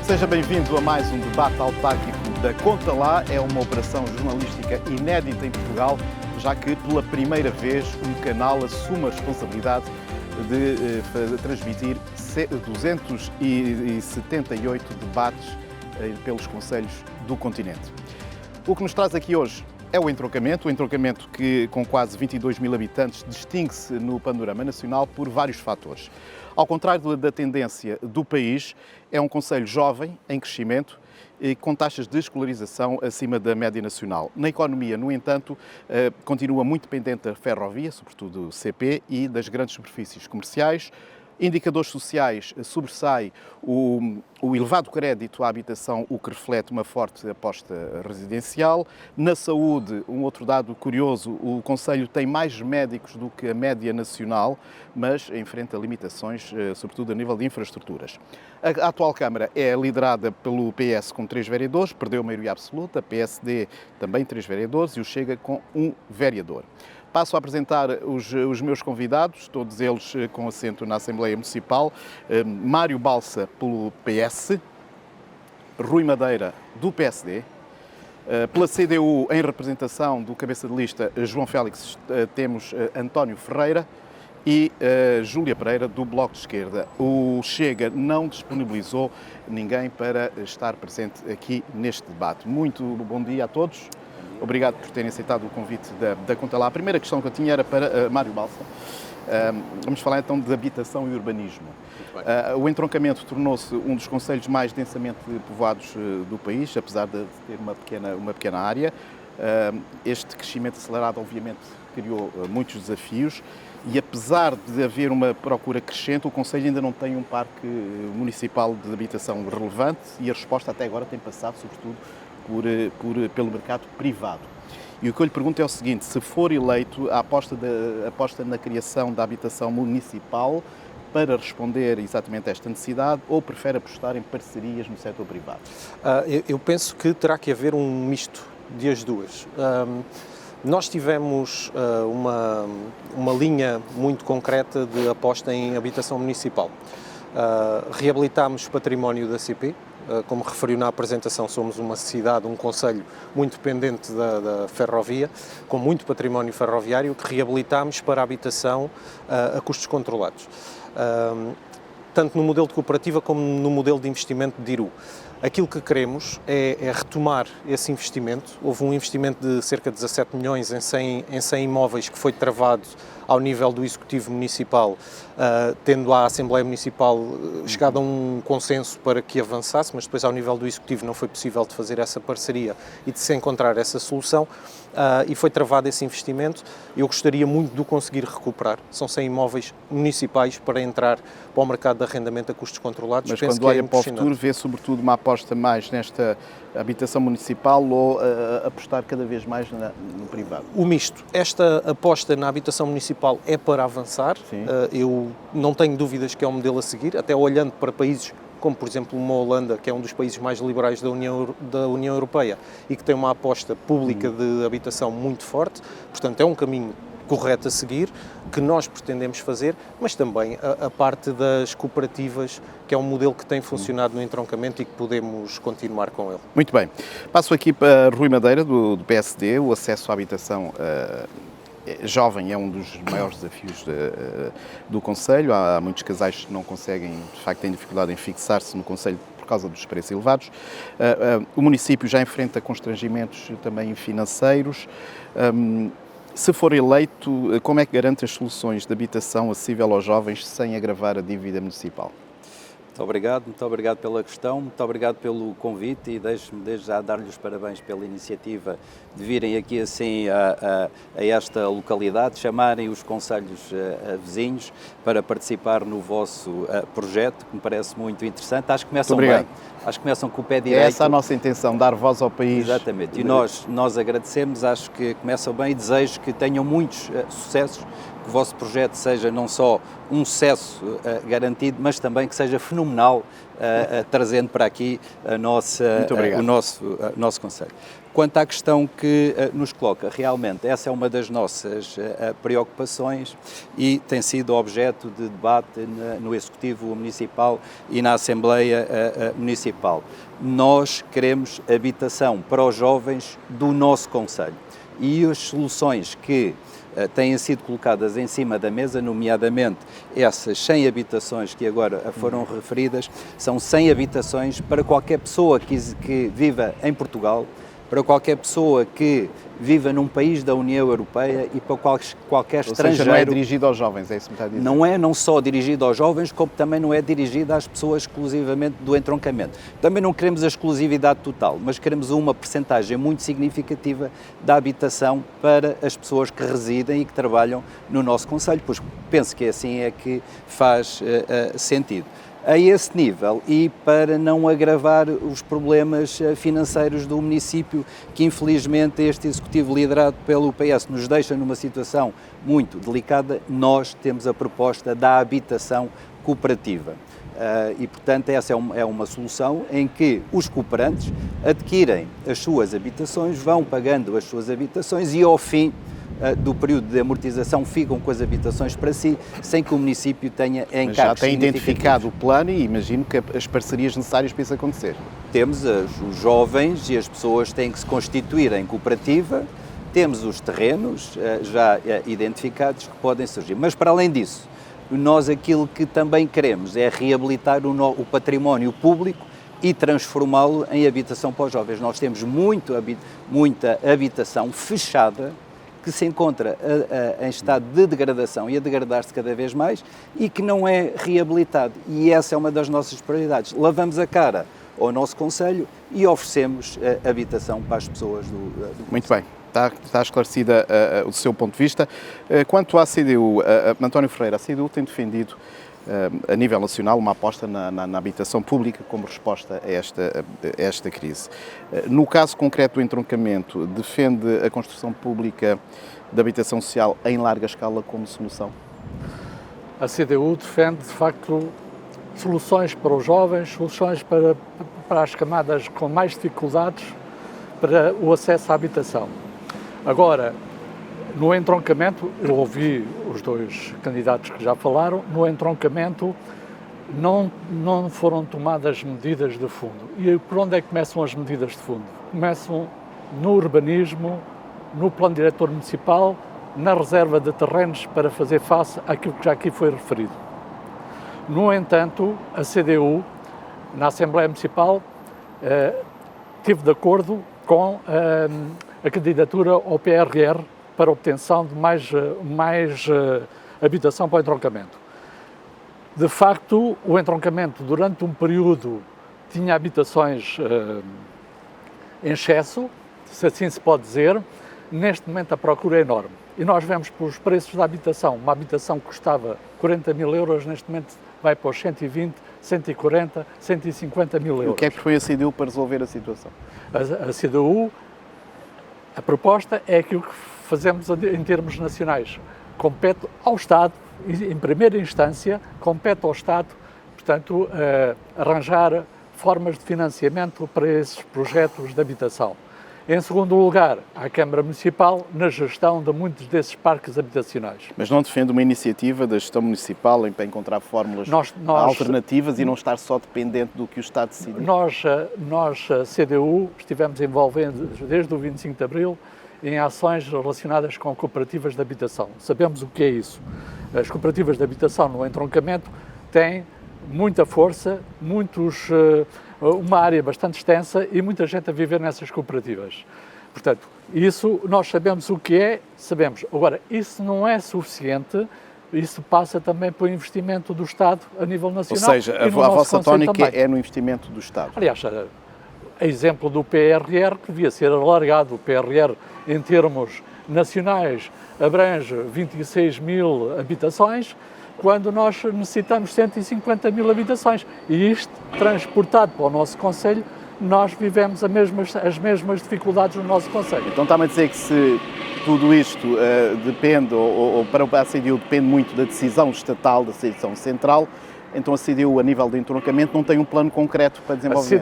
Seja bem-vindo a mais um debate autárquico da Conta Lá. É uma operação jornalística inédita em Portugal, já que pela primeira vez um canal assume a responsabilidade de transmitir 278 debates pelos concelhos do continente. O que nos traz aqui hoje é o entroncamento que com quase 22 mil habitantes distingue-se no panorama nacional por vários fatores. Ao contrário da tendência do país, é um concelho jovem, em crescimento, e com taxas de escolarização acima da média nacional. Na economia, no entanto, continua muito dependente da ferrovia, sobretudo CP, e das grandes superfícies comerciais. Indicadores sociais, sobressai o elevado crédito à habitação, o que reflete uma forte aposta residencial. Na saúde, um outro dado curioso, o concelho tem mais médicos do que a média nacional, mas enfrenta limitações, sobretudo a nível de infraestruturas. A atual Câmara é liderada pelo PS com 3 vereadores, perdeu a maioria absoluta, PSD também 3 vereadores e o Chega com 1 vereador. Passo a apresentar os meus convidados, todos eles com assento na Assembleia Municipal. Mário Balsa, pelo PS, Rui Madeira, do PSD. Pela CDU, em representação do cabeça de lista João Félix, temos António Ferreira e Júlia Pereira, do Bloco de Esquerda. O Chega não disponibilizou ninguém para estar presente aqui neste debate. Muito bom dia a todos. Obrigado por terem aceitado o convite da Conta Lá. A primeira questão que eu tinha era para Mário Balsa. Vamos falar então de habitação e urbanismo. O entroncamento tornou-se um dos concelhos mais densamente povoados do país, apesar de ter uma pequena área. Este crescimento acelerado, obviamente, criou muitos desafios e, apesar de haver uma procura crescente, o concelho ainda não tem um parque municipal de habitação relevante e a resposta até agora tem passado, sobretudo, pelo mercado privado. E o que eu lhe pergunto é o seguinte: se for eleito, a aposta na criação da habitação municipal para responder exatamente a esta necessidade, ou prefere apostar em parcerias no setor privado? Eu penso que terá que haver um misto de as duas. Nós tivemos uma linha muito concreta de aposta em habitação municipal. Reabilitámos património da CP. Como referiu na apresentação, somos uma cidade, um concelho muito dependente da ferrovia, com muito património ferroviário, que reabilitámos para a habitação a custos controlados, tanto no modelo de cooperativa como no modelo de investimento de IRU. Aquilo que queremos é retomar esse investimento. Houve um investimento de cerca de 17 milhões em 100 imóveis que foi travado ao nível do Executivo Municipal, tendo a Assembleia Municipal chegado a um consenso para que avançasse, mas depois ao nível do Executivo não foi possível de fazer essa parceria e de se encontrar essa solução, e foi travado esse investimento. Eu gostaria muito de o conseguir recuperar. São 100 imóveis municipais para entrar para o mercado de arrendamento a custos controlados. Mas quando olha para o futuro, vê sobretudo uma aposta mais nesta habitação municipal ou apostar cada vez mais no privado? O misto. Esta aposta na habitação municipal é para avançar. Eu não tenho dúvidas que é um modelo a seguir, até olhando para países como, por exemplo, uma Holanda, que é um dos países mais liberais da União Europeia e que tem uma aposta pública de habitação muito forte. Portanto, é um caminho correto a seguir, que nós pretendemos fazer, mas também a parte das cooperativas, que é um modelo que tem funcionado no entroncamento e que podemos continuar com ele. Muito bem. Passo aqui para Rui Madeira, do PSD. O acesso à habitação jovem é um dos maiores desafios do concelho. Há muitos casais que não conseguem, de facto, têm dificuldade em fixar-se no concelho por causa dos preços elevados. O município já enfrenta constrangimentos também financeiros. Se for eleito, como é que garante as soluções de habitação acessível aos jovens sem agravar a dívida municipal? Muito obrigado pela questão, muito obrigado pelo convite e deixe-me desde já dar-lhe os parabéns pela iniciativa de virem aqui assim a esta localidade, chamarem os concelhos vizinhos para participar no vosso projeto, que me parece muito interessante. Acho que começam bem. Acho que começam com o pé direito. É essa a nossa intenção, dar voz ao país. Exatamente. E nós agradecemos, acho que começam bem e desejo que tenham muitos sucessos que o vosso projeto seja não só um sucesso garantido, mas também que seja fenomenal, trazendo para aqui o nosso concelho. Quanto à questão que nos coloca, realmente essa é uma das nossas preocupações e tem sido objeto de debate no Executivo Municipal e na Assembleia Municipal. Nós queremos habitação para os jovens do nosso concelho e as soluções que têm sido colocadas em cima da mesa, nomeadamente essas 100 habitações que agora foram referidas, são 100 habitações para qualquer pessoa que viva em Portugal, para qualquer pessoa que viva num país da União Europeia e para qualquer estrangeiro. Ou seja, não é dirigido aos jovens, é isso que me está a dizer? Não é não só dirigido aos jovens, como também não é dirigido às pessoas exclusivamente do entroncamento. Também não queremos a exclusividade total, mas queremos uma percentagem muito significativa da habitação para as pessoas que residem e que trabalham no nosso concelho, pois penso que assim é que faz sentido. A esse nível e para não agravar os problemas financeiros do município, que infelizmente este Executivo liderado pelo PS nos deixa numa situação muito delicada, nós temos a proposta da habitação cooperativa. E, portanto, essa é uma solução em que os cooperantes adquirem as suas habitações, vão pagando as suas habitações e, ao fim do período de amortização, ficam com as habitações para si, sem que o município tenha encargos. Já tem identificado o plano e imagino que as parcerias necessárias para isso acontecer. Temos os jovens e as pessoas têm que se constituir em cooperativa, temos os terrenos já identificados que podem surgir. Mas, para além disso, nós aquilo que também queremos é reabilitar o património público e transformá-lo em habitação para os jovens. Nós temos muita habitação fechada que se encontra em estado de degradação e a degradar-se cada vez mais e que não é reabilitado. E essa é uma das nossas prioridades. Lavamos a cara ao nosso concelho e oferecemos habitação para as pessoas do Muito bem. Está esclarecida o seu ponto de vista. Quanto à CDU, António Ferreira, a CDU tem defendido a nível nacional uma aposta na habitação pública como resposta a esta crise. No caso concreto do entroncamento, defende a construção pública de habitação social em larga escala como solução? A CDU defende, de facto, soluções para os jovens, soluções para as camadas com mais dificuldades para o acesso à habitação. Agora, no entroncamento, eu ouvi os dois candidatos que já falaram, no entroncamento não foram tomadas medidas de fundo. E por onde é que começam as medidas de fundo? Começam no urbanismo, no plano diretor municipal, na reserva de terrenos para fazer face àquilo que já aqui foi referido. No entanto, a CDU, na Assembleia Municipal, esteve de acordo com a candidatura ao PRR para a obtenção de mais habitação para o entroncamento. De facto, o entroncamento, durante um período, tinha habitações em excesso, se assim se pode dizer. Neste momento a procura é enorme. E nós vemos pelos preços da habitação. Uma habitação que custava 40 mil euros, neste momento vai para os 120, 140, 150 mil euros. O que é que foi a CDU para resolver a situação? A CDU, a proposta é aquilo que fazemos em termos nacionais. Compete ao Estado, em primeira instância, compete ao Estado, portanto, arranjar formas de financiamento para esses projetos de habitação. Em segundo lugar, à Câmara Municipal, na gestão de muitos desses parques habitacionais. Mas não defende uma iniciativa da gestão municipal para encontrar fórmulas alternativas e não estar só dependente do que o Estado decide? Nós, CDU, estivemos envolvidos desde o 25 de Abril em ações relacionadas com cooperativas de habitação. Sabemos o que é isso. As cooperativas de habitação no entroncamento têm muita força, uma área bastante extensa e muita gente a viver nessas cooperativas. Portanto, isso nós sabemos o que é, sabemos. Agora, isso não é suficiente, isso passa também para o investimento do Estado a nível nacional. Ou seja, a vossa tónica é no investimento do Estado. Aliás, a exemplo do PRR, que devia ser alargado. O PRR, em termos nacionais, abrange 26 mil habitações, quando nós necessitamos 150 mil habitações. E isto, transportado para o nosso concelho, nós vivemos as mesmas dificuldades no nosso concelho. Então está-me a dizer que se tudo isto depende, ou para a CDU depende muito da decisão estatal, da decisão central, então a CDU, a nível de entroncamento, não tem um plano concreto para desenvolver.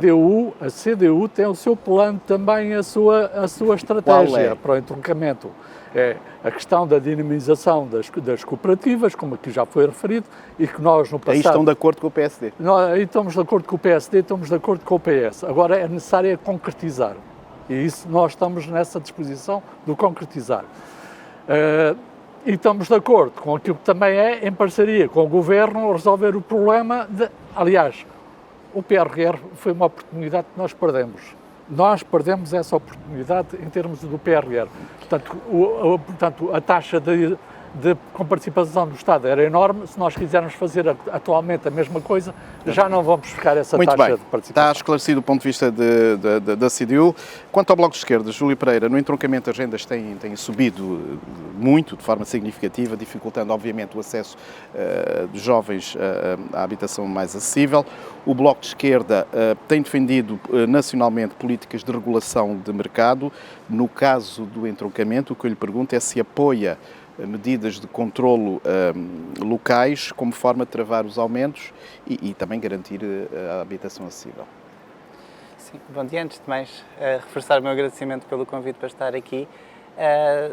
A CDU tem o seu plano também, a sua estratégia para o entroncamento. É a questão da dinamização das cooperativas, como aqui já foi referido, e que nós no passado... Aí estão de acordo com o PSD? Aí estamos de acordo com o PSD, estamos de acordo com o PS. Agora é necessário concretizar. E isso nós estamos nessa disposição de concretizar. E estamos de acordo com aquilo que também é, em parceria com o Governo, resolver o problema de... Aliás, o PRR foi uma oportunidade que nós perdemos. Nós perdemos essa oportunidade em termos do PRR. Portanto, a taxa com participação do Estado era enorme. Se nós quisermos fazer atualmente a mesma coisa, já não vamos buscar essa Muito taxa bem. de participação. Está esclarecido o ponto de vista da CDU. Quanto ao Bloco de Esquerda, Júlio Pereira, no entroncamento as rendas têm subido muito, de forma significativa, dificultando, obviamente, o acesso dos jovens à habitação mais acessível. O Bloco de Esquerda tem defendido nacionalmente políticas de regulação de mercado. No caso do entroncamento, o que eu lhe pergunto é se apoia medidas de controlo locais como forma de travar os aumentos e também garantir a habitação acessível. Sim, bom dia. Antes de mais, reforçar o meu agradecimento pelo convite para estar aqui.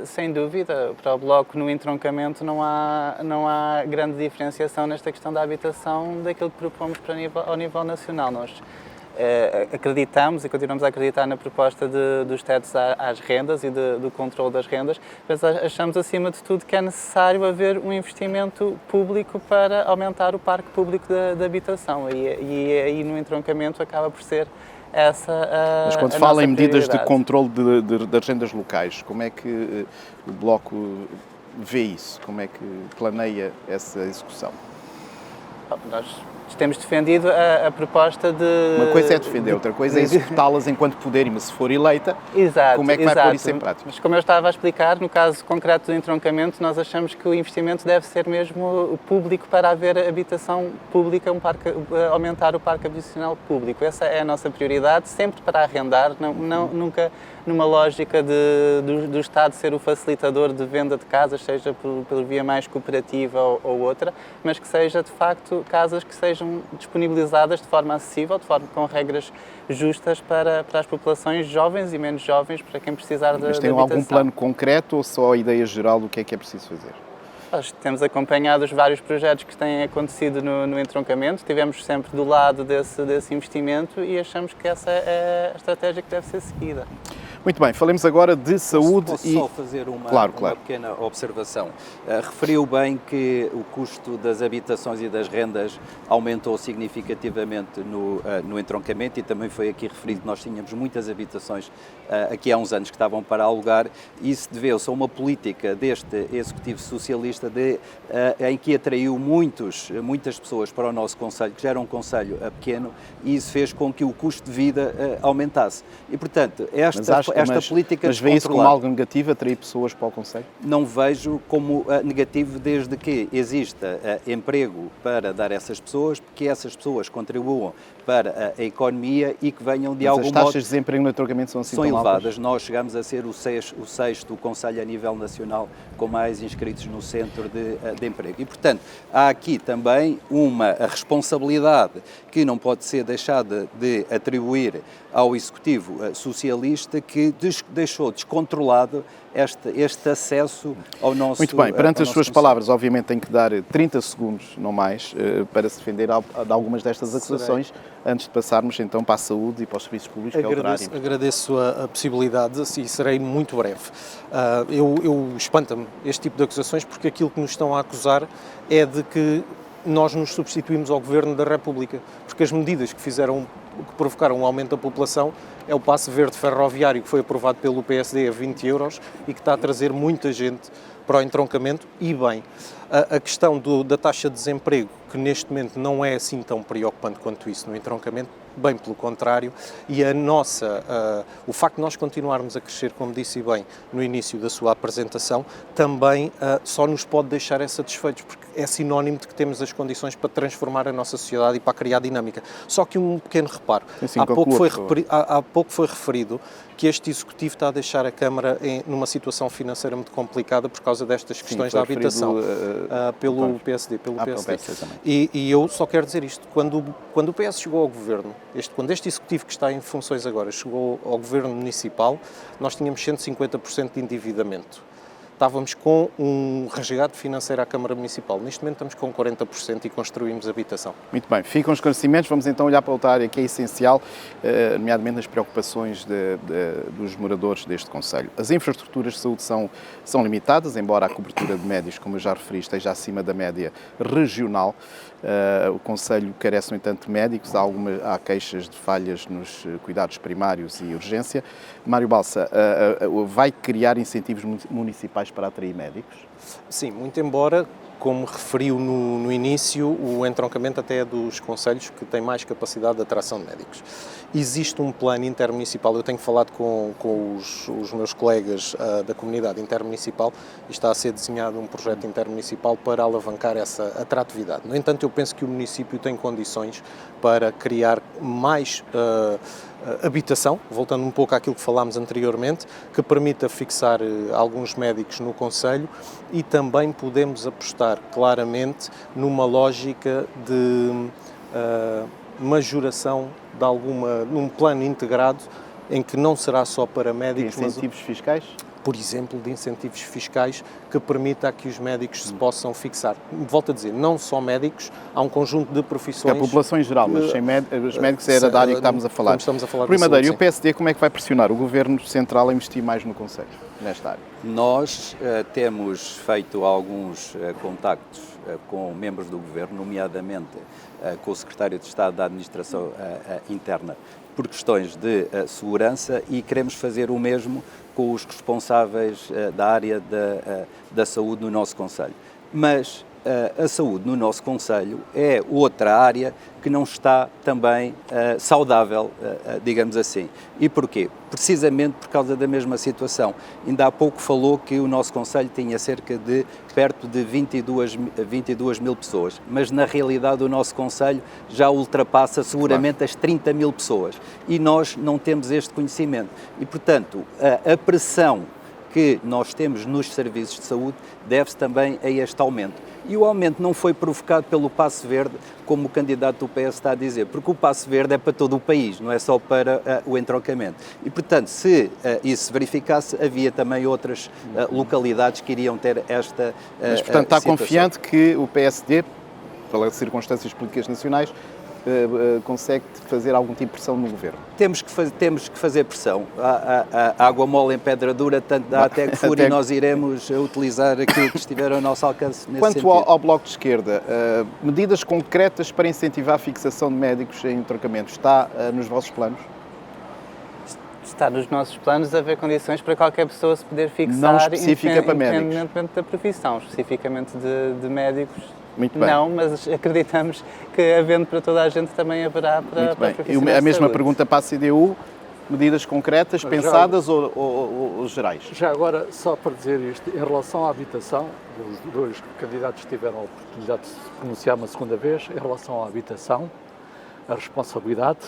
Sem dúvida, para o Bloco, no entroncamento não há grande diferenciação nesta questão da habitação daquilo que propomos ao nível nacional. Nós acreditamos e continuamos a acreditar na proposta dos tetos às rendas e do controle das rendas, mas achamos, acima de tudo, que é necessário haver um investimento público para aumentar o parque público de habitação e aí no entroncamento acaba por ser essa Mas quando fala em medidas de controle das rendas locais, como é que o Bloco vê isso? Como é que planeia essa execução? Nós temos defendido a proposta de... Uma coisa é defender, outra coisa é executá-las enquanto poder, mas se for eleita, como é que vai pôr isso em prática? Mas como eu estava a explicar, no caso concreto do entroncamento, nós achamos que o investimento deve ser mesmo público para haver habitação pública, aumentar o parque habitacional público. Essa é a nossa prioridade, sempre para arrendar, nunca numa lógica do Estado ser o facilitador de venda de casas, seja por via mais cooperativa ou outra, mas que seja, de facto, casas que sejam disponibilizadas de forma acessível, com regras justas para as populações jovens e menos jovens, para quem precisar de habitação. Mas tem algum plano concreto ou só a ideia geral do que é preciso fazer? Nós temos acompanhado os vários projetos que têm acontecido no entroncamento, estivemos sempre do lado desse investimento e achamos que essa é a estratégia que deve ser seguida. Muito bem, falemos agora de saúde. Posso e... só fazer uma pequena observação. Referiu bem que o custo das habitações e das rendas aumentou significativamente no entroncamento e também foi aqui referido que nós tínhamos muitas habitações aqui há uns anos que estavam para alugar e isso deveu-se a uma política deste Executivo Socialista em que atraiu muitas pessoas para o nosso concelho, que já era um concelho pequeno, e isso fez com que o custo de vida aumentasse. E, portanto, esta política mas vê isso como algo negativo, atrair pessoas para o concelho? Não vejo como negativo desde que exista emprego para dar a essas pessoas, que essas pessoas contribuam para a economia e que venham de algum modo... As taxas de desemprego no entroncamento são assim tão elevadas. altas? Nós chegamos a ser o sexto concelho a nível nacional com mais inscritos no centro de emprego. E, portanto, há aqui também uma responsabilidade que não pode ser deixada de atribuir ao Executivo Socialista que deixou descontrolado este acesso ao nosso... Muito bem, perante as suas palavras, obviamente tem que dar 30 segundos, não mais, para se defender de algumas destas acusações, antes de passarmos então para a saúde e para os serviços públicos, que é outra área. Agradeço a possibilidade e serei muito breve. Eu espanta-me este tipo de acusações porque aquilo que nos estão a acusar é de que nós nos substituímos ao Governo da República, porque as medidas que provocaram um aumento da população é o passe verde ferroviário que foi aprovado pelo PSD a 20 euros e que está a trazer muita gente para o entroncamento e bem. A questão da taxa de desemprego, que neste momento não é assim tão preocupante quanto isso no entroncamento, bem pelo contrário, e o facto de nós continuarmos a crescer, como disse bem no início da sua apresentação, também só nos pode deixar satisfeitos, porque é sinónimo de que temos as condições para transformar a nossa sociedade e para criar dinâmica. Só que um pequeno reparo. Assim, Há pouco foi referido que este Executivo está a deixar a Câmara numa situação financeira muito complicada por causa destas questões da habitação, pelo PSD. E eu só quero dizer isto, quando o PS chegou ao Governo, quando este Executivo que está em funções agora chegou ao Governo Municipal, nós tínhamos 150% de endividamento. Estávamos com um resgate financeiro à Câmara Municipal. Neste momento estamos com 40% e construímos habitação. Muito bem, ficam os esclarecimentos. Vamos então olhar para outra área que é essencial, nomeadamente nas preocupações dos moradores deste concelho. As infraestruturas de saúde são limitadas, embora a cobertura de médicos, como eu já referi, esteja acima da média regional. O concelho carece, no entanto, de médicos. Há queixas de falhas nos cuidados primários e urgência. Mário Balsa, vai criar incentivos municipais para atrair médicos? Sim, muito embora, como referiu no início, o entroncamento até é dos concelhos que têm mais capacidade de atração de médicos. Existe um plano intermunicipal, eu tenho falado com os meus colegas da comunidade intermunicipal e está a ser desenhado um projeto intermunicipal para alavancar essa atratividade. No entanto, eu penso que o município tem condições para criar mais habitação, voltando um pouco àquilo que falámos anteriormente, que permita fixar alguns médicos no concelho e também podemos apostar claramente numa lógica de majoração num plano integrado em que não será só para médicos, incentivos fiscais? Por exemplo, de incentivos fiscais que permita que os médicos se possam fixar. Volto a dizer, não só médicos, há um conjunto de profissões... É a população em geral, mas os médicos era da área que estamos a falar. Primeiro, e o PSD, como é que vai pressionar o Governo Central a investir mais no Conselho, nesta área? Nós temos feito alguns contactos com membros do Governo, nomeadamente com o Secretário de Estado da Administração Interna, por questões de segurança, e queremos fazer o mesmo com os responsáveis da área da saúde no nosso concelho. Mas a saúde no nosso concelho é outra área que não está também saudável, digamos assim. E porquê? Precisamente por causa da mesma situação. Ainda há pouco falou que o nosso concelho tinha cerca de perto de 22 mil pessoas, mas na realidade o nosso concelho já ultrapassa seguramente as 30 mil pessoas e nós não temos este conhecimento. E, portanto, a pressão que nós temos nos serviços de saúde deve-se também a este aumento. E o aumento não foi provocado pelo Passe Verde, como o candidato do PS está a dizer, porque o Passe Verde é para todo o país, não é só para o entroncamento. E, portanto, se isso se verificasse, havia também outras localidades que iriam ter esta Mas, portanto, está situação. confiante que o PSD, pelas circunstâncias políticas nacionais, consegue fazer algum tipo de pressão no Governo? Temos que fazer pressão. A água mole em pedra dura, tanto dá até que fure, e nós iremos utilizar aquilo que estiver ao nosso alcance nesse Quanto sentido. ao Bloco de Esquerda, medidas concretas para incentivar a fixação de médicos em entroncamento, está nos vossos planos? Está nos nossos planos haver condições para qualquer pessoa se poder fixar, não específica para médicos, independentemente da profissão, especificamente de médicos. Muito bem. Não, mas acreditamos que havendo para toda a gente também haverá para a profissão. E a mesma pergunta para a CDU, medidas concretas, pensadas ou gerais? Já agora, só para dizer isto, em relação à habitação, os dois candidatos tiveram a oportunidade de se pronunciar uma segunda vez, em relação à habitação, a responsabilidade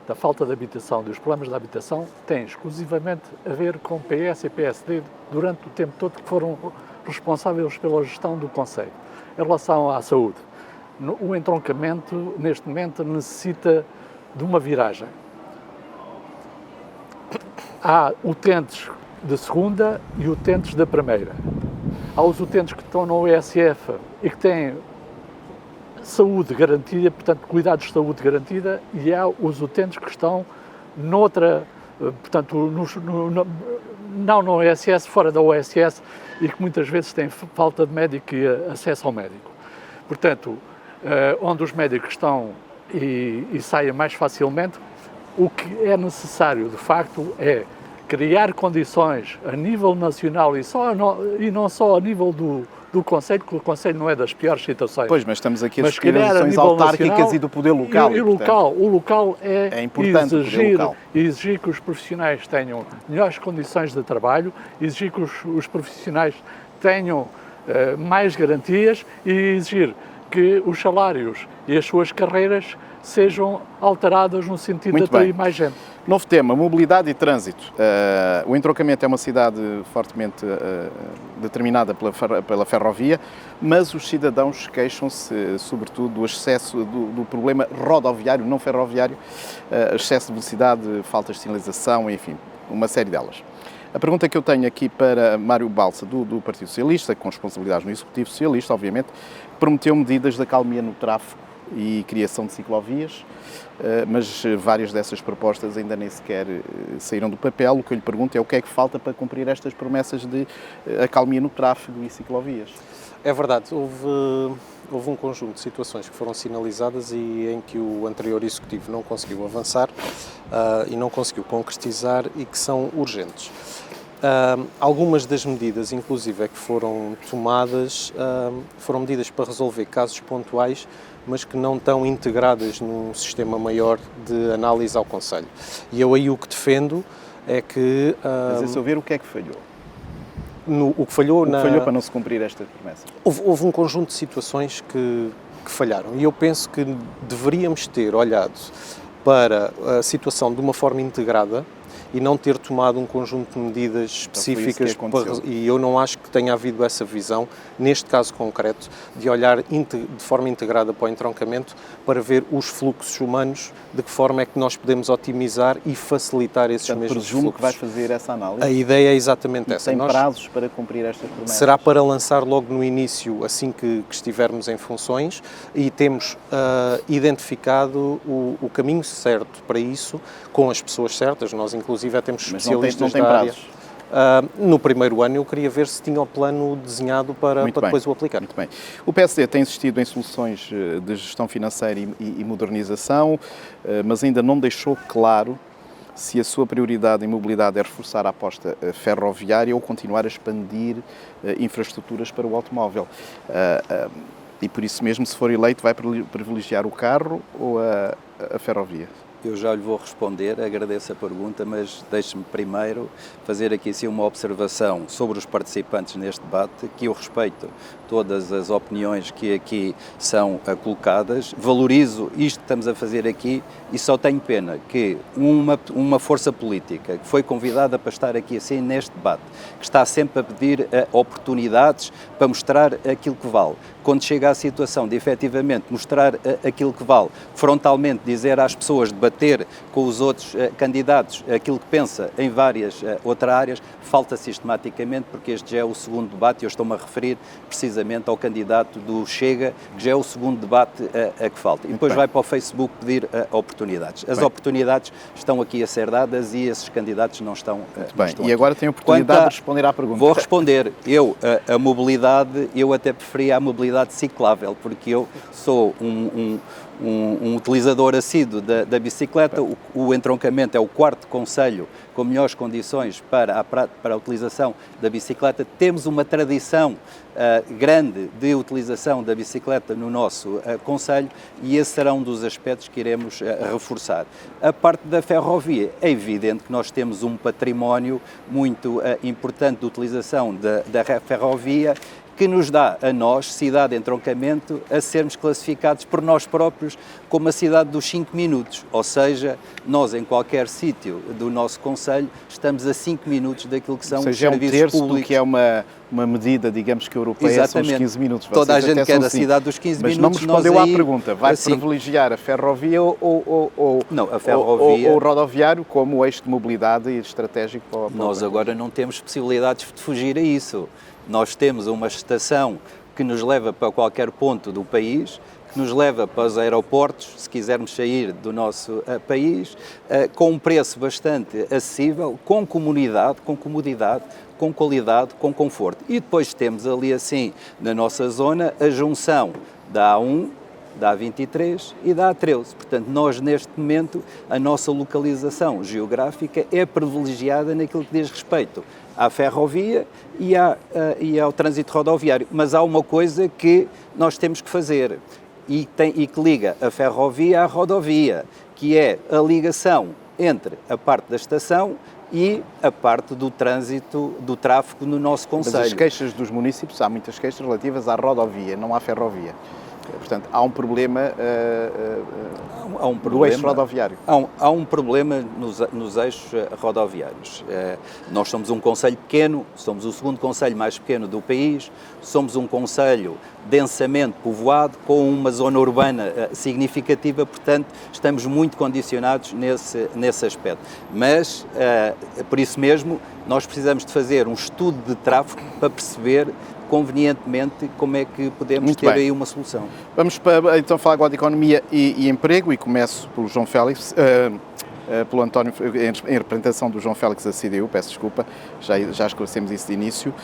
da falta de habitação, dos problemas da habitação, tem exclusivamente a ver com PS e PSD durante o tempo todo que foram responsáveis pela gestão do Conselho. Em relação à saúde, o entroncamento, neste momento, necessita de uma viragem. Há utentes de segunda e utentes da primeira. Há os utentes que estão no ESF e que têm saúde garantida, portanto, cuidados de saúde garantida, e há os utentes que estão noutra, portanto, não no OSS, fora da OSS, e que muitas vezes têm falta de médico e acesso ao médico. Portanto, onde os médicos estão e saem mais facilmente, o que é necessário, de facto, é criar condições a nível nacional e não só a nível do Conselho, porque o Conselho não é das piores situações. Pois, mas estamos aqui a discutir as decisões autárquicas e do poder local. O local é importante exigir que os profissionais tenham melhores condições de trabalho, exigir que os profissionais tenham mais garantias e exigir que os salários e as suas carreiras sejam alteradas no sentido de atrair mais gente. Novo tema, mobilidade e trânsito. O entroncamento é uma cidade fortemente determinada pela ferrovia, mas os cidadãos queixam-se, sobretudo, do excesso do problema rodoviário, não ferroviário, excesso de velocidade, faltas de sinalização, enfim, uma série delas. A pergunta que eu tenho aqui para Mário Balsa, do Partido Socialista, com responsabilidades no Executivo Socialista, obviamente, prometeu medidas de acalmia no tráfego e criação de ciclovias, mas várias dessas propostas ainda nem sequer saíram do papel. O que eu lhe pergunto é o que é que falta para cumprir estas promessas de acalmia no tráfego e ciclovias? É verdade, houve um conjunto de situações que foram sinalizadas e em que o anterior Executivo não conseguiu avançar e não conseguiu concretizar e que são urgentes. Algumas das medidas, inclusive, que foram tomadas, foram medidas para resolver casos pontuais, mas que não estão integradas num sistema maior de análise ao Conselho. E eu aí o que defendo é que... Mas a seu ver, o que é que falhou? O que falhou para não se cumprir estas promessas? Houve um conjunto de situações que falharam e eu penso que deveríamos ter olhado para a situação de uma forma integrada e não ter tomado um conjunto de medidas específicas, e eu não acho que tenha havido essa visão, neste caso concreto, de olhar de forma integrada para o entroncamento para ver os fluxos humanos, de que forma é que nós podemos otimizar e facilitar esses mesmos presumo fluxos. Que vai fazer essa análise. A ideia é exatamente essa. Tem prazos para cumprir estas promessas? Será para lançar logo no início, assim que estivermos em funções, e temos identificado o caminho certo para isso, com as pessoas certas. Nós, inclusive, temos especialistas da área. No primeiro ano eu queria ver se tinha o plano desenhado para depois o aplicar. Muito bem. O PSD tem insistido em soluções de gestão financeira e modernização, mas ainda não deixou claro se a sua prioridade em mobilidade é reforçar a aposta ferroviária ou continuar a expandir infraestruturas para o automóvel. E por isso mesmo, se for eleito, vai privilegiar o carro ou a ferrovia? Eu já lhe vou responder, agradeço a pergunta, mas deixe-me primeiro fazer aqui sim uma observação sobre os participantes neste debate, que eu respeito todas as opiniões que aqui são colocadas, valorizo isto que estamos a fazer aqui e só tenho pena que uma força política que foi convidada para estar aqui assim neste debate, que está sempre a pedir oportunidades para mostrar aquilo que vale, quando chega à situação de efetivamente mostrar aquilo que vale, frontalmente dizer às pessoas, debater com os outros candidatos aquilo que pensa em várias outras áreas, falta sistematicamente, porque este já é o segundo debate e eu estou-me a referir precisamente ao candidato do Chega, que já é o segundo debate a que falta. E depois vai para o Facebook pedir oportunidades. As oportunidades estão aqui a ser dadas e esses candidatos não estão. Muito bem. E agora tem a oportunidade de responder à pergunta. Vou responder. A mobilidade, eu até preferia a mobilidade ciclável, porque eu sou um utilizador assíduo da bicicleta. O entroncamento é o quarto concelho com melhores condições para a utilização da bicicleta. Temos uma tradição grande de utilização da bicicleta no nosso concelho e esse será um dos aspectos que iremos reforçar. A parte da ferrovia, é evidente que nós temos um património muito importante de utilização da ferrovia, que nos dá a nós, cidade de entroncamento, a sermos classificados por nós próprios como a cidade dos 5 minutos. Ou seja, nós em qualquer sítio do nosso concelho estamos a 5 minutos daquilo que são os serviços públicos. É um terço do que é uma medida, digamos que europeia, exatamente. São os 15 minutos. Toda a gente quer a cidade dos 15 minutos. Mas não me respondeu à pergunta. Vai privilegiar a ferrovia ou o rodoviário como eixo de mobilidade e estratégico para o Nós agora não temos possibilidades de fugir a isso. Nós temos uma estação que nos leva para qualquer ponto do país, que nos leva para os aeroportos, se quisermos sair do nosso país, com um preço bastante acessível, com comodidade, com qualidade, com conforto. E depois temos ali assim, na nossa zona, a junção da A1, da A23 e da A13. Portanto, nós neste momento, a nossa localização geográfica é privilegiada naquilo que diz respeito à ferrovia e ao trânsito rodoviário. Mas há uma coisa que nós temos que fazer e que liga a ferrovia à rodovia, que é a ligação entre a parte da estação e a parte do trânsito, do tráfego no nosso Mas as concelho. queixas dos municípios, há muitas queixas relativas à rodovia, não à ferrovia. Portanto, há um problema Há um do eixo rodoviário. Há um problema nos eixos rodoviários. Nós somos um concelho pequeno, somos o segundo concelho mais pequeno do país, somos um concelho densamente povoado, com uma zona urbana significativa, portanto, estamos muito condicionados nesse aspecto. Mas, por isso mesmo, nós precisamos de fazer um estudo de tráfego para perceber convenientemente como é que podemos Muito ter bem. aí uma solução. Vamos então falar agora de economia e emprego, e começo pelo João Félix, pelo António, em representação do João Félix da CDU, peço desculpa, já esclarecemos isso de início.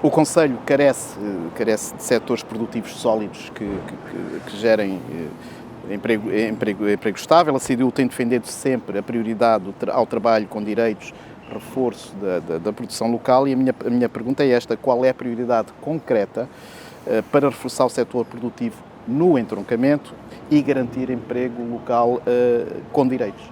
O Conselho carece de setores produtivos sólidos que gerem emprego estável. A CDU tem defendido sempre a prioridade ao trabalho com direitos, reforço da produção local, e a minha pergunta é esta: qual é a prioridade concreta para reforçar o setor produtivo no entroncamento e garantir emprego local com direitos?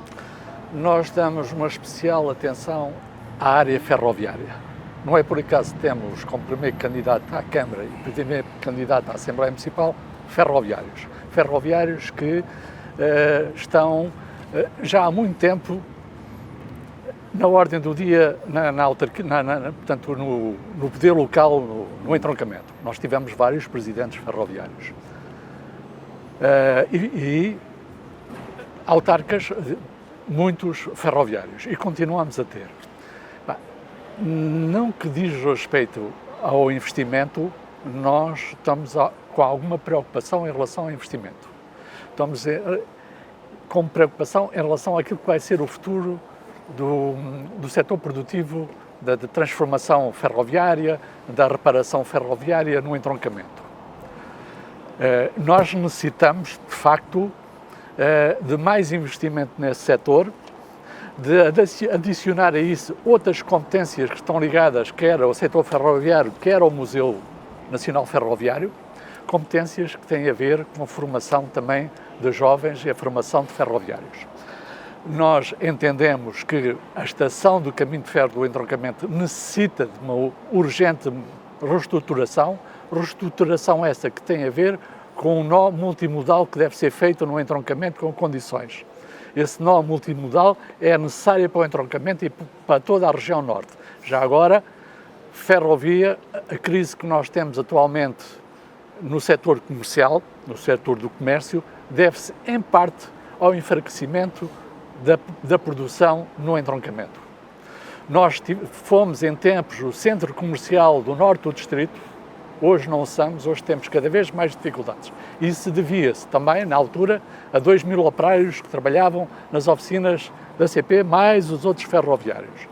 Nós damos uma especial atenção à área ferroviária. Não é por acaso que temos como primeiro candidato à Câmara e primeiro candidato à Assembleia Municipal ferroviários. Ferroviários que estão já há muito tempo na ordem do dia, portanto, no poder local, no entroncamento. Nós tivemos vários presidentes ferroviários e autarcas, muitos ferroviários, e continuamos a ter. Não que diz respeito ao investimento, nós estamos com alguma preocupação em relação ao investimento. Estamos com preocupação em relação àquilo que vai ser o futuro do setor produtivo, da transformação ferroviária, da reparação ferroviária no entroncamento. Nós necessitamos, de facto, de mais investimento nesse setor, de adicionar a isso outras competências que estão ligadas quer ao setor ferroviário, quer ao Museu Nacional Ferroviário, competências que têm a ver com a formação também de jovens e a formação de ferroviários. Nós entendemos que a estação do caminho de ferro do entroncamento necessita de uma urgente reestruturação essa que tem a ver com um nó multimodal que deve ser feito no entroncamento com condições. Esse nó multimodal é necessário para o entroncamento e para toda a região norte. Já agora, ferrovia, a crise que nós temos atualmente no setor comercial, no setor do comércio, deve-se em parte ao enfraquecimento da produção no entroncamento. Nós fomos em tempos o centro comercial do norte do distrito, hoje não somos, hoje temos cada vez mais dificuldades. Isso devia-se também, na altura, a 2.000 operários que trabalhavam nas oficinas da CP, mais os outros ferroviários.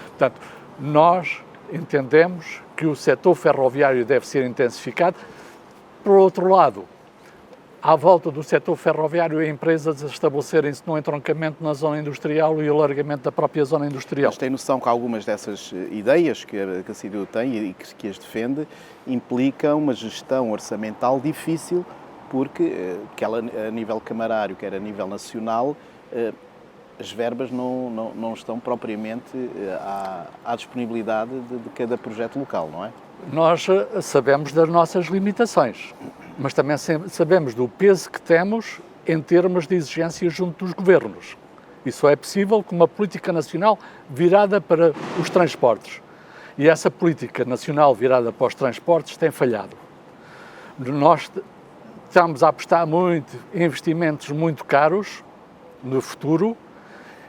Portanto, nós entendemos que o setor ferroviário deve ser intensificado. Por outro lado, à volta do setor ferroviário, empresas a estabelecerem-se no entroncamento na zona industrial e o alargamento da própria zona industrial. Mas tem noção que algumas dessas ideias que a CDU tem e que as defende implicam uma gestão orçamental difícil, porque quer a nível camarário, quer a nível nacional, as verbas não estão propriamente à disponibilidade de cada projeto local, não é? Nós sabemos das nossas limitações, mas também sabemos do peso que temos em termos de exigências junto dos governos. Isso é possível com uma política nacional virada para os transportes. E essa política nacional virada para os transportes tem falhado. Nós estamos a apostar muito em investimentos muito caros no futuro,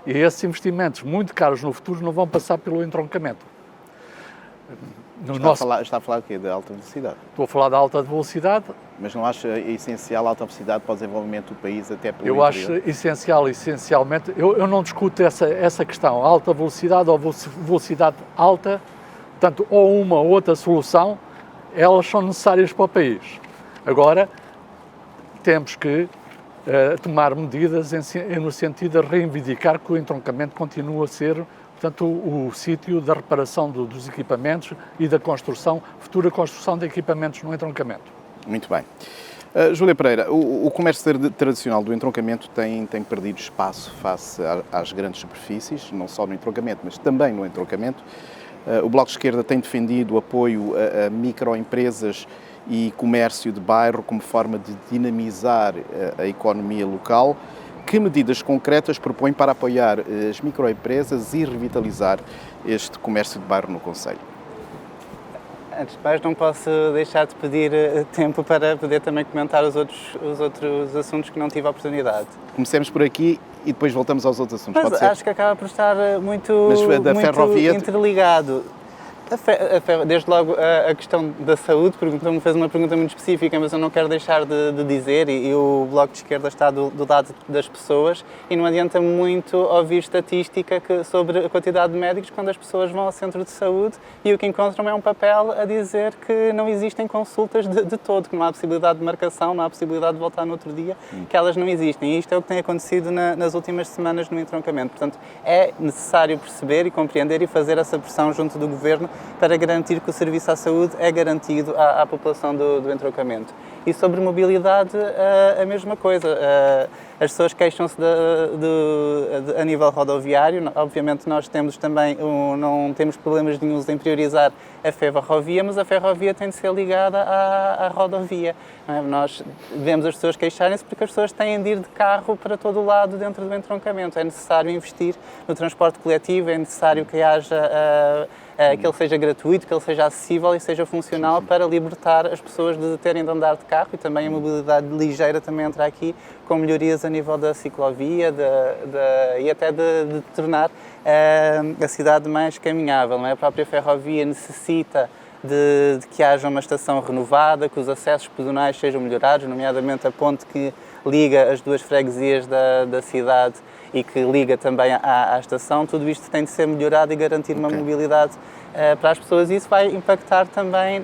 e esses investimentos muito caros no futuro não vão passar pelo entroncamento. Está a falar de quê? Da alta velocidade? Estou a falar da alta velocidade. Mas não acha essencial a alta velocidade para o desenvolvimento do país, até pelo Eu acho essencialmente, eu não discuto essa questão, alta velocidade ou velocidade alta, portanto, ou uma ou outra solução, elas são necessárias para o país. Agora, temos que tomar medidas no sentido de reivindicar que o entroncamento continua a ser, portanto, o sítio da reparação dos equipamentos e da futura construção de equipamentos no entroncamento. Muito bem. Júlia Pereira, o comércio tradicional do entroncamento tem perdido espaço face às grandes superfícies, não só no entroncamento, mas também no entroncamento. O Bloco de Esquerda tem defendido o apoio a microempresas e comércio de bairro como forma de dinamizar a economia local. Que medidas concretas propõe para apoiar as microempresas e revitalizar este comércio de bairro no concelho? Antes de mais, não posso deixar de pedir tempo para poder também comentar os outros assuntos que não tive a oportunidade. Comecemos por aqui e depois voltamos aos outros assuntos, Mas pode ser? acho que acaba por estar muito ferrovia... interligado. Desde logo a questão da saúde, me fez uma pergunta muito específica, mas eu não quero deixar de dizer, e o Bloco de Esquerda está do lado das pessoas, e não adianta muito ouvir estatística sobre a quantidade de médicos quando as pessoas vão ao centro de saúde e o que encontram é um papel a dizer que não existem consultas de todo, que não há possibilidade de marcação, não há possibilidade de voltar no outro dia, que elas não existem. E isto é o que tem acontecido nas últimas semanas no entroncamento. Portanto, é necessário perceber e compreender e fazer essa pressão junto do Governo para garantir que o serviço à saúde é garantido à população do entroncamento. E sobre mobilidade, a mesma coisa. As pessoas queixam-se a nível rodoviário. Obviamente nós temos também, não temos problemas nenhuns em priorizar a ferrovia, mas a ferrovia tem de ser ligada à rodovia. Não é? Nós vemos as pessoas queixarem-se porque as pessoas têm de ir de carro para todo o lado dentro do entroncamento. É necessário investir no transporte coletivo, é necessário que haja... que ele seja gratuito, que ele seja acessível e seja funcional para libertar as pessoas de terem de andar de carro, e também a mobilidade ligeira também entra aqui, com melhorias a nível da ciclovia e até de tornar a cidade mais caminhável. Não é? A própria ferrovia necessita de que haja uma estação renovada, que os acessos pedonais sejam melhorados, nomeadamente a ponte que liga as duas freguesias da cidade e que liga também à estação. Tudo isto tem de ser melhorado e garantir uma mobilidade para as pessoas, e isso vai impactar também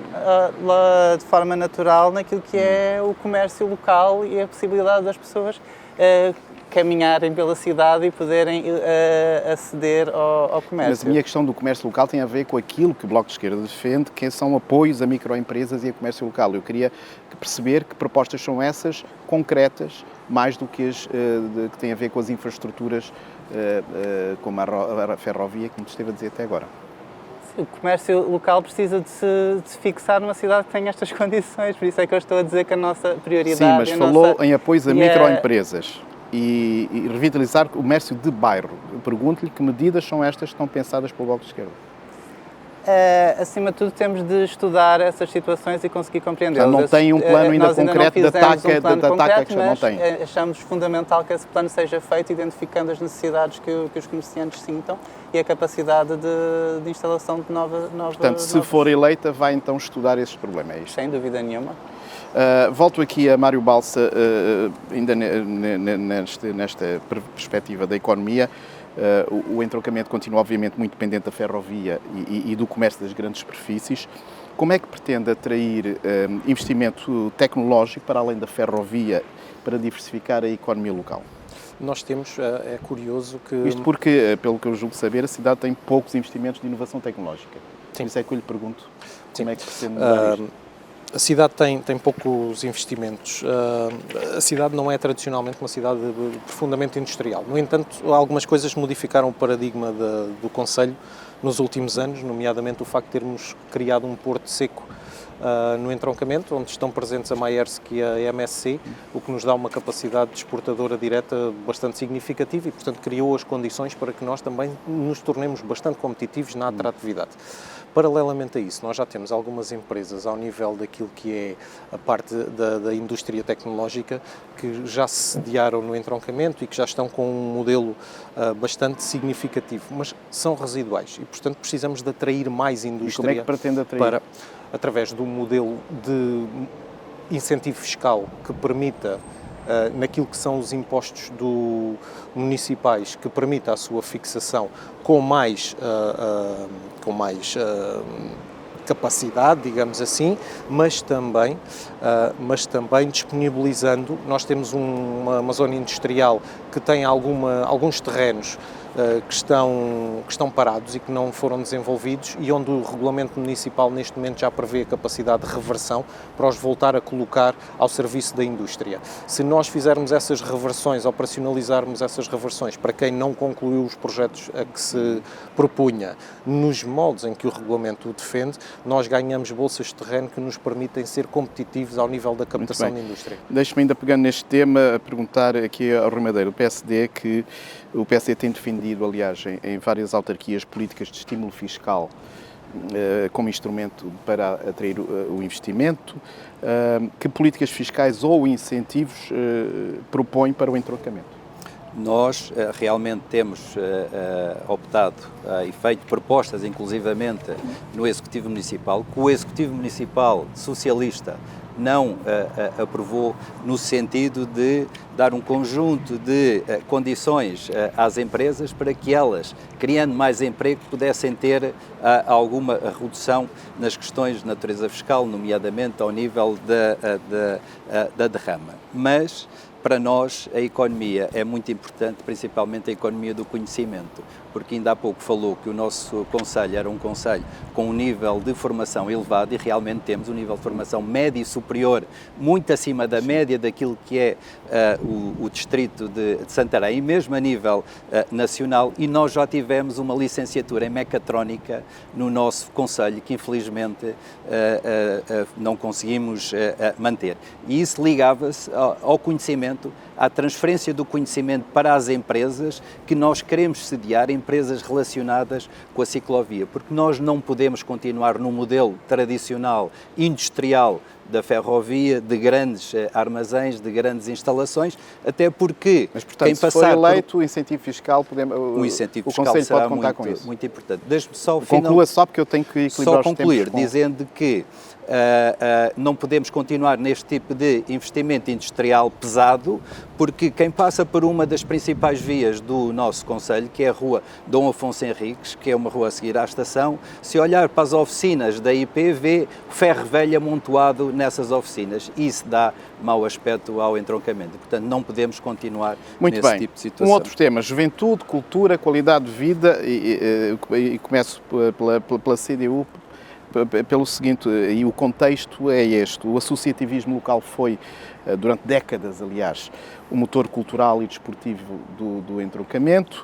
de forma natural naquilo que é o comércio local e a possibilidade das pessoas caminharem pela cidade e poderem aceder ao comércio. Mas a minha questão do comércio local tem a ver com aquilo que o Bloco de Esquerda defende, que são apoios a microempresas e a comércio local. Eu queria perceber que propostas são essas, concretas, mais do que as que têm a ver com as infraestruturas como a ferrovia, que me esteve a dizer até agora. O comércio local precisa de se fixar numa cidade que tenha estas condições, por isso é que eu estou a dizer que a nossa prioridade... Sim, mas falou em apoios a microempresas e revitalizar o comércio de bairro. Eu pergunto-lhe que medidas são estas que estão pensadas pelo Bloco de Esquerda? Acima de tudo, temos de estudar essas situações e conseguir compreendê-las. Não tem um plano ainda concreto de ataque à questão? Não tem. Achamos fundamental que esse plano seja feito, identificando as necessidades que os comerciantes sintam e a capacidade de instalação de nova... Portanto, se for eleita, vai então estudar esses problemas, é isto? Sem dúvida nenhuma. Volto aqui a Mário Balsa, ainda nesta perspectiva da economia. O entroncamento continua, obviamente, muito dependente da ferrovia e do comércio das grandes superfícies. Como é que pretende atrair investimento tecnológico para além da ferrovia para diversificar a economia local? Nós temos, é curioso que... Isto porque, pelo que eu julgo saber, a cidade tem poucos investimentos de inovação tecnológica. Sim. Por isso é que eu lhe pergunto como é que pretende mudar isto. A cidade tem poucos investimentos. A cidade não é tradicionalmente uma cidade profundamente industrial. No entanto, algumas coisas modificaram o paradigma do concelho nos últimos anos, nomeadamente o facto de termos criado um porto seco no entroncamento, onde estão presentes a Maersk e a MSC, o que nos dá uma capacidade exportadora direta bastante significativa e, portanto, criou as condições para que nós também nos tornemos bastante competitivos na atratividade. Paralelamente a isso, nós já temos algumas empresas ao nível daquilo que é a parte da indústria tecnológica que já se sediaram no entroncamento e que já estão com um modelo bastante significativo, mas são residuais e, portanto, precisamos de atrair mais indústria. E como é que pretende atrair? Através de um modelo de incentivo fiscal que permita, naquilo que são os impostos municipais, que permita a sua fixação com mais capacidade, digamos assim, mas também disponibilizando. Nós temos uma zona industrial que tem alguns terrenos que estão parados e que não foram desenvolvidos e onde o regulamento municipal neste momento já prevê a capacidade de reversão para os voltar a colocar ao serviço da indústria. Se nós fizermos essas reversões, operacionalizarmos essas reversões para quem não concluiu os projetos a que se propunha, nos moldes em que o regulamento o defende, nós ganhamos bolsas de terreno que nos permitem ser competitivos ao nível da captação da indústria. Deixe-me ainda pegando neste tema, a perguntar aqui ao Rui Madeira, o PSD, que o PSD tem defendido, aliás, em várias autarquias, políticas de estímulo fiscal como instrumento para atrair o investimento. Que políticas fiscais ou incentivos propõe para o entroncamento? Nós realmente temos optado e feito propostas, inclusivamente no Executivo Municipal, que o Executivo Municipal socialista não aprovou, no sentido de dar um conjunto de condições às empresas para que elas, criando mais emprego, pudessem ter alguma redução nas questões de natureza fiscal, nomeadamente ao nível da derrama. Mas, para nós, a economia é muito importante, principalmente a economia do conhecimento, porque ainda há pouco falou que o nosso concelho era um concelho com um nível de formação elevado e realmente temos um nível de formação médio e superior, muito acima da média daquilo que é o distrito de Santarém, e mesmo a nível nacional, e nós já tivemos uma licenciatura em mecatrónica no nosso concelho, que infelizmente não conseguimos manter. E isso ligava-se ao conhecimento, à transferência do conhecimento para as empresas que nós queremos sediar, empresas relacionadas com a ciclovia, porque nós não podemos continuar no modelo tradicional, industrial, da ferrovia, de grandes armazéns, de grandes instalações, até porque mas, portanto, quem passar se for eleito, o incentivo fiscal, o incentivo fiscal Conselho será pode contar com isso. Muito importante. Deixe-me só conclua só, porque eu tenho que equilibrar só os tempos. Só concluir, dizendo que não podemos continuar neste tipo de investimento industrial pesado, porque quem passa por uma das principais vias do nosso concelho, que é a rua Dom Afonso Henriques, que é uma rua a seguir à estação, se olhar para as oficinas da IP, vê ferro velho amontoado nessas oficinas, e isso dá mau aspecto ao entroncamento. Portanto, não podemos continuar nesse tipo de situação. Um outro tema, juventude, cultura, qualidade de vida, e começo pela CDU, pelo seguinte, e o contexto é este: o associativismo local foi, durante décadas, aliás, o motor cultural e desportivo do entroncamento.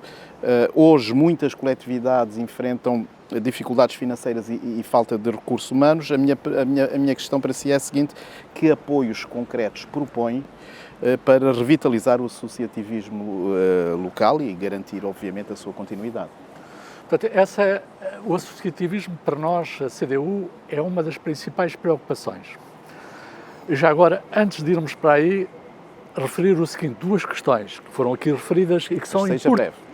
Hoje, muitas coletividades enfrentam dificuldades financeiras e falta de recursos humanos. A minha questão para si é a seguinte: que apoios concretos propõe para revitalizar o associativismo local e garantir, obviamente, a sua continuidade? Portanto, o associativismo, para nós, a CDU, é uma das principais preocupações. E já agora, antes de irmos para aí, referir o seguinte: duas questões que foram aqui referidas e que são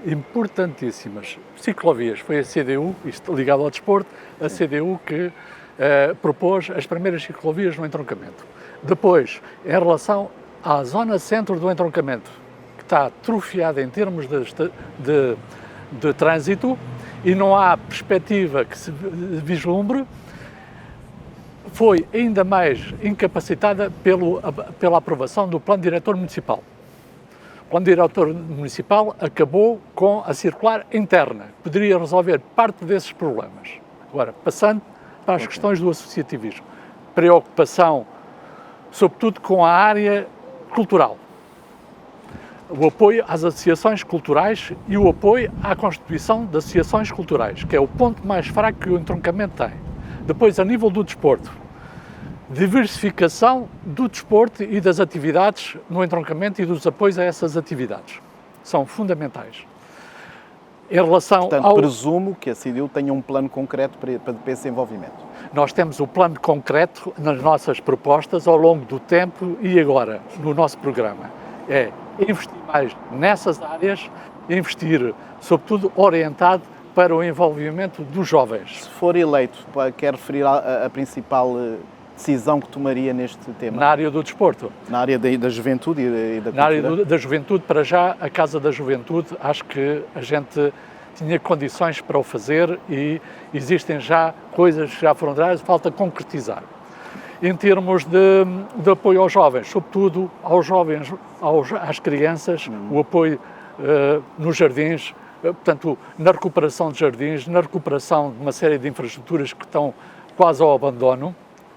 importantíssimas. Ciclovias, foi a CDU, isto ligado ao desporto, a CDU que propôs as primeiras ciclovias no entroncamento. Depois, em relação à zona centro do entroncamento, que está atrofiada em termos de trânsito, e não há perspectiva que se vislumbre, foi ainda mais incapacitada pela aprovação do Plano Diretor Municipal. O Plano Diretor Municipal acabou com a circular interna, que poderia resolver parte desses problemas. Agora, passando para as questões do associativismo. Preocupação, sobretudo, com a área cultural. O apoio às associações culturais e o apoio à constituição de associações culturais, que é o ponto mais fraco que o entroncamento tem. Depois, a nível do desporto, diversificação do desporto e das atividades no entroncamento e dos apoios a essas atividades. São fundamentais. Em relação Portanto, presumo que a CDU tenha um plano concreto para esse envolvimento. Nós temos o plano concreto nas nossas propostas ao longo do tempo e agora, no nosso programa. É investir mais nessas áreas, investir, sobretudo, orientado para o envolvimento dos jovens. Se for eleito, quer referir a principal decisão que tomaria neste tema? Na área do desporto. Na área da juventude e da cultura? Na área da juventude, para já, a Casa da Juventude, acho que a gente tinha condições para o fazer e existem já coisas que já foram dadas, falta concretizar. Em termos de apoio aos jovens, sobretudo aos jovens, às crianças, o apoio nos jardins, portanto, na recuperação de jardins, na recuperação de uma série de infraestruturas que estão quase ao abandono.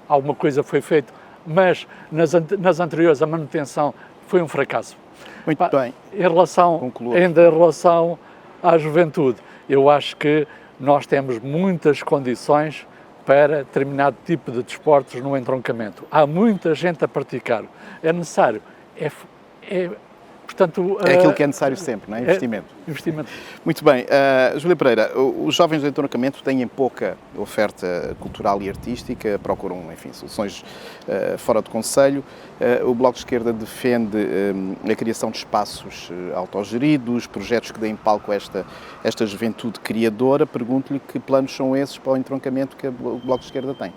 Alguma coisa foi feita, mas nas anteriores a manutenção foi um fracasso. Muito bem. Ainda em relação à juventude, eu acho que nós temos muitas condições para determinado tipo de desportos no entroncamento. Há muita gente a praticar. É necessário, portanto... É aquilo que é necessário sempre, não é? Investimento. Investimento. Muito bem. Júlia Pereira, os jovens do entroncamento têm pouca oferta cultural e artística, procuram, enfim, soluções fora do concelho. O Bloco de Esquerda defende a criação de espaços autogeridos, projetos que deem palco a esta juventude criadora. Pergunto-lhe que planos são esses para o entroncamento que o Bloco de Esquerda tem.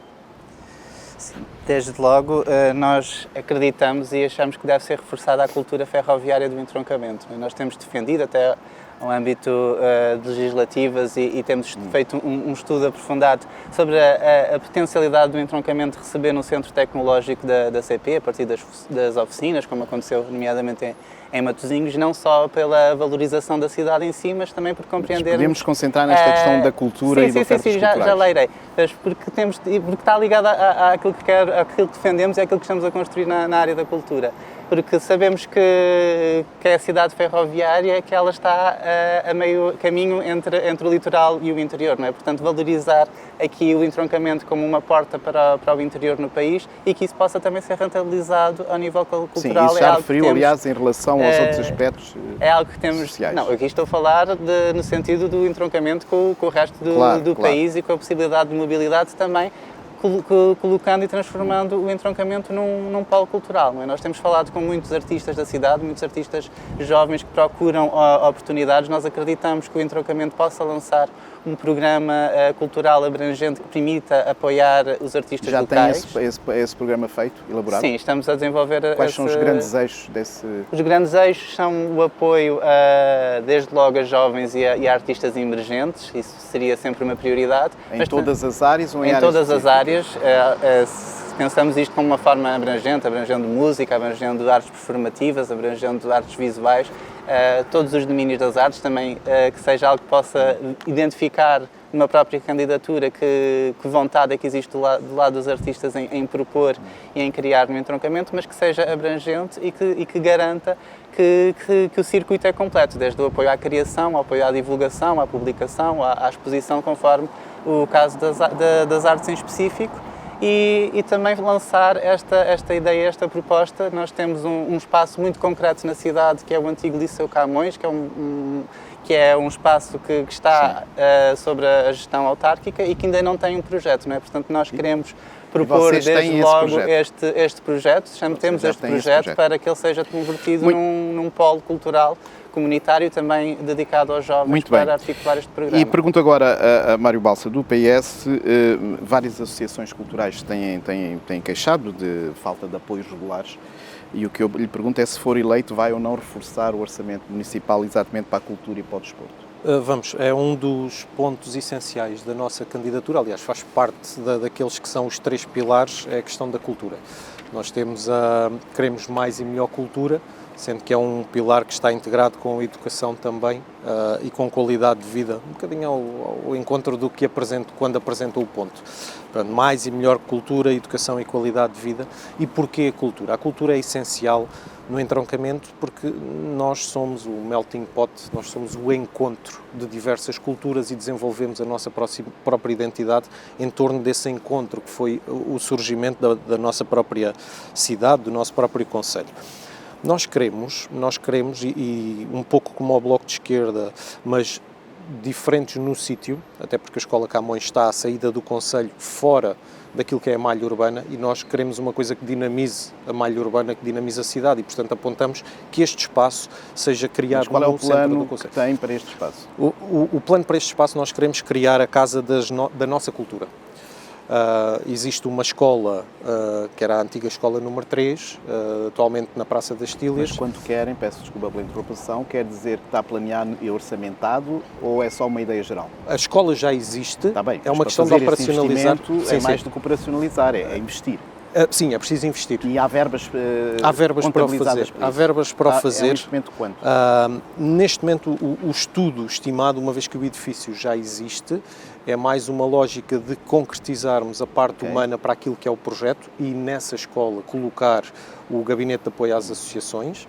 Desde logo, nós acreditamos e achamos que deve ser reforçada a cultura ferroviária do entroncamento. Nós temos defendido até ao âmbito de legislativas e temos feito um estudo aprofundado sobre a potencialidade do entroncamento de receber no centro tecnológico da CP, a partir das oficinas, como aconteceu nomeadamente em Matosinhos, não só pela valorização da cidade em si, mas também por compreender... Podemos concentrar nesta questão da cultura e da oferta culturais. Já lá irei. Porque está ligado àquilo que defendemos e àquilo que estamos a construir na área da cultura. Porque sabemos que é a cidade ferroviária, que ela está a meio caminho entre o litoral e o interior, não é? Portanto, valorizar aqui o entroncamento como uma porta para o interior no país e que isso possa também ser rentabilizado ao nível cultural. Sim, isso já referiu, aliás, em relação aos outros aspectos é algo que temos sociais. Não, aqui estou a falar no sentido do entroncamento com o resto do país e com a possibilidade de mobilidade também, colocando e transformando o entroncamento num polo cultural. Não é? Nós temos falado com muitos artistas da cidade, muitos artistas jovens que procuram oportunidades. Nós acreditamos que o entroncamento possa lançar um programa cultural abrangente que permita apoiar os artistas locais. Já tem esse programa feito, elaborado? Sim, estamos a desenvolver... Quais são os grandes eixos desse... Os grandes eixos são o apoio desde logo a jovens e a artistas emergentes, isso seria sempre uma prioridade. Em todas as áreas ou em áreas todas as áreas. Pensamos isto como uma forma abrangente música, abrangendo artes performativas, abrangendo artes visuais, todos os domínios das artes, também que seja algo que possa identificar numa própria candidatura que vontade é que existe do lado dos artistas em propor e em criar um entroncamento, mas que seja abrangente e que garanta que o circuito é completo, desde o apoio à criação, ao apoio à divulgação, à publicação, à exposição, conforme o caso das artes em específico. E também lançar esta ideia, esta proposta. Nós temos um espaço muito concreto na cidade, que é o antigo Liceu Camões, que é um espaço que está sobre a gestão autárquica e que ainda não tem um projeto, não é? Portanto, nós queremos propor desde logo este projeto, temos este projeto para que ele seja convertido num polo cultural comunitário também dedicado aos jovens para articular este programa. E pergunto agora a Mário Balsa, do PS, várias associações culturais têm queixado de falta de apoios regulares e o que eu lhe pergunto é se for eleito vai ou não reforçar o orçamento municipal exatamente para a cultura e para o desporto. Vamos, é um dos pontos essenciais da nossa candidatura, aliás, faz parte daqueles que são os 3 pilares, é a questão da cultura. Nós queremos mais e melhor cultura, sendo que é um pilar que está integrado com a educação também e com qualidade de vida, um bocadinho ao encontro do que apresento quando apresento o ponto. Portanto, mais e melhor cultura, educação e qualidade de vida. E porquê a cultura? A cultura é essencial no entroncamento porque nós somos o melting pot, nós somos o encontro de diversas culturas e desenvolvemos a nossa própria identidade em torno desse encontro que foi o surgimento da nossa própria cidade, do nosso próprio concelho. Nós queremos, e um pouco como o Bloco de Esquerda, mas diferentes no sítio, até porque a Escola Camões está à saída do concelho, fora daquilo que é a malha urbana, e nós queremos uma coisa que dinamize a malha urbana, que dinamize a cidade, e portanto apontamos que este espaço seja criado no centro do concelho. Qual é o plano que tem para este espaço? O plano para este espaço, nós queremos criar a casa da nossa cultura. Existe uma escola, que era a antiga escola número 3, atualmente na Praça das Tílias. Mas quando querem, peço desculpa pela interrupção, quer dizer que está planeado e orçamentado ou é só uma ideia geral? A escola já existe, Está bem, é uma questão de operacionalizar. É mais do que operacionalizar, é investir. Sim, é preciso investir. E há verbas, Há verbas para o contabilizadas fazer. para Há isso? verbas para o É um fazer. investimento quanto? Neste momento, o estudo estimado, uma vez que o edifício já existe, é mais uma lógica de concretizarmos a parte humana para aquilo que é o projeto e nessa escola colocar o Gabinete de Apoio às Associações,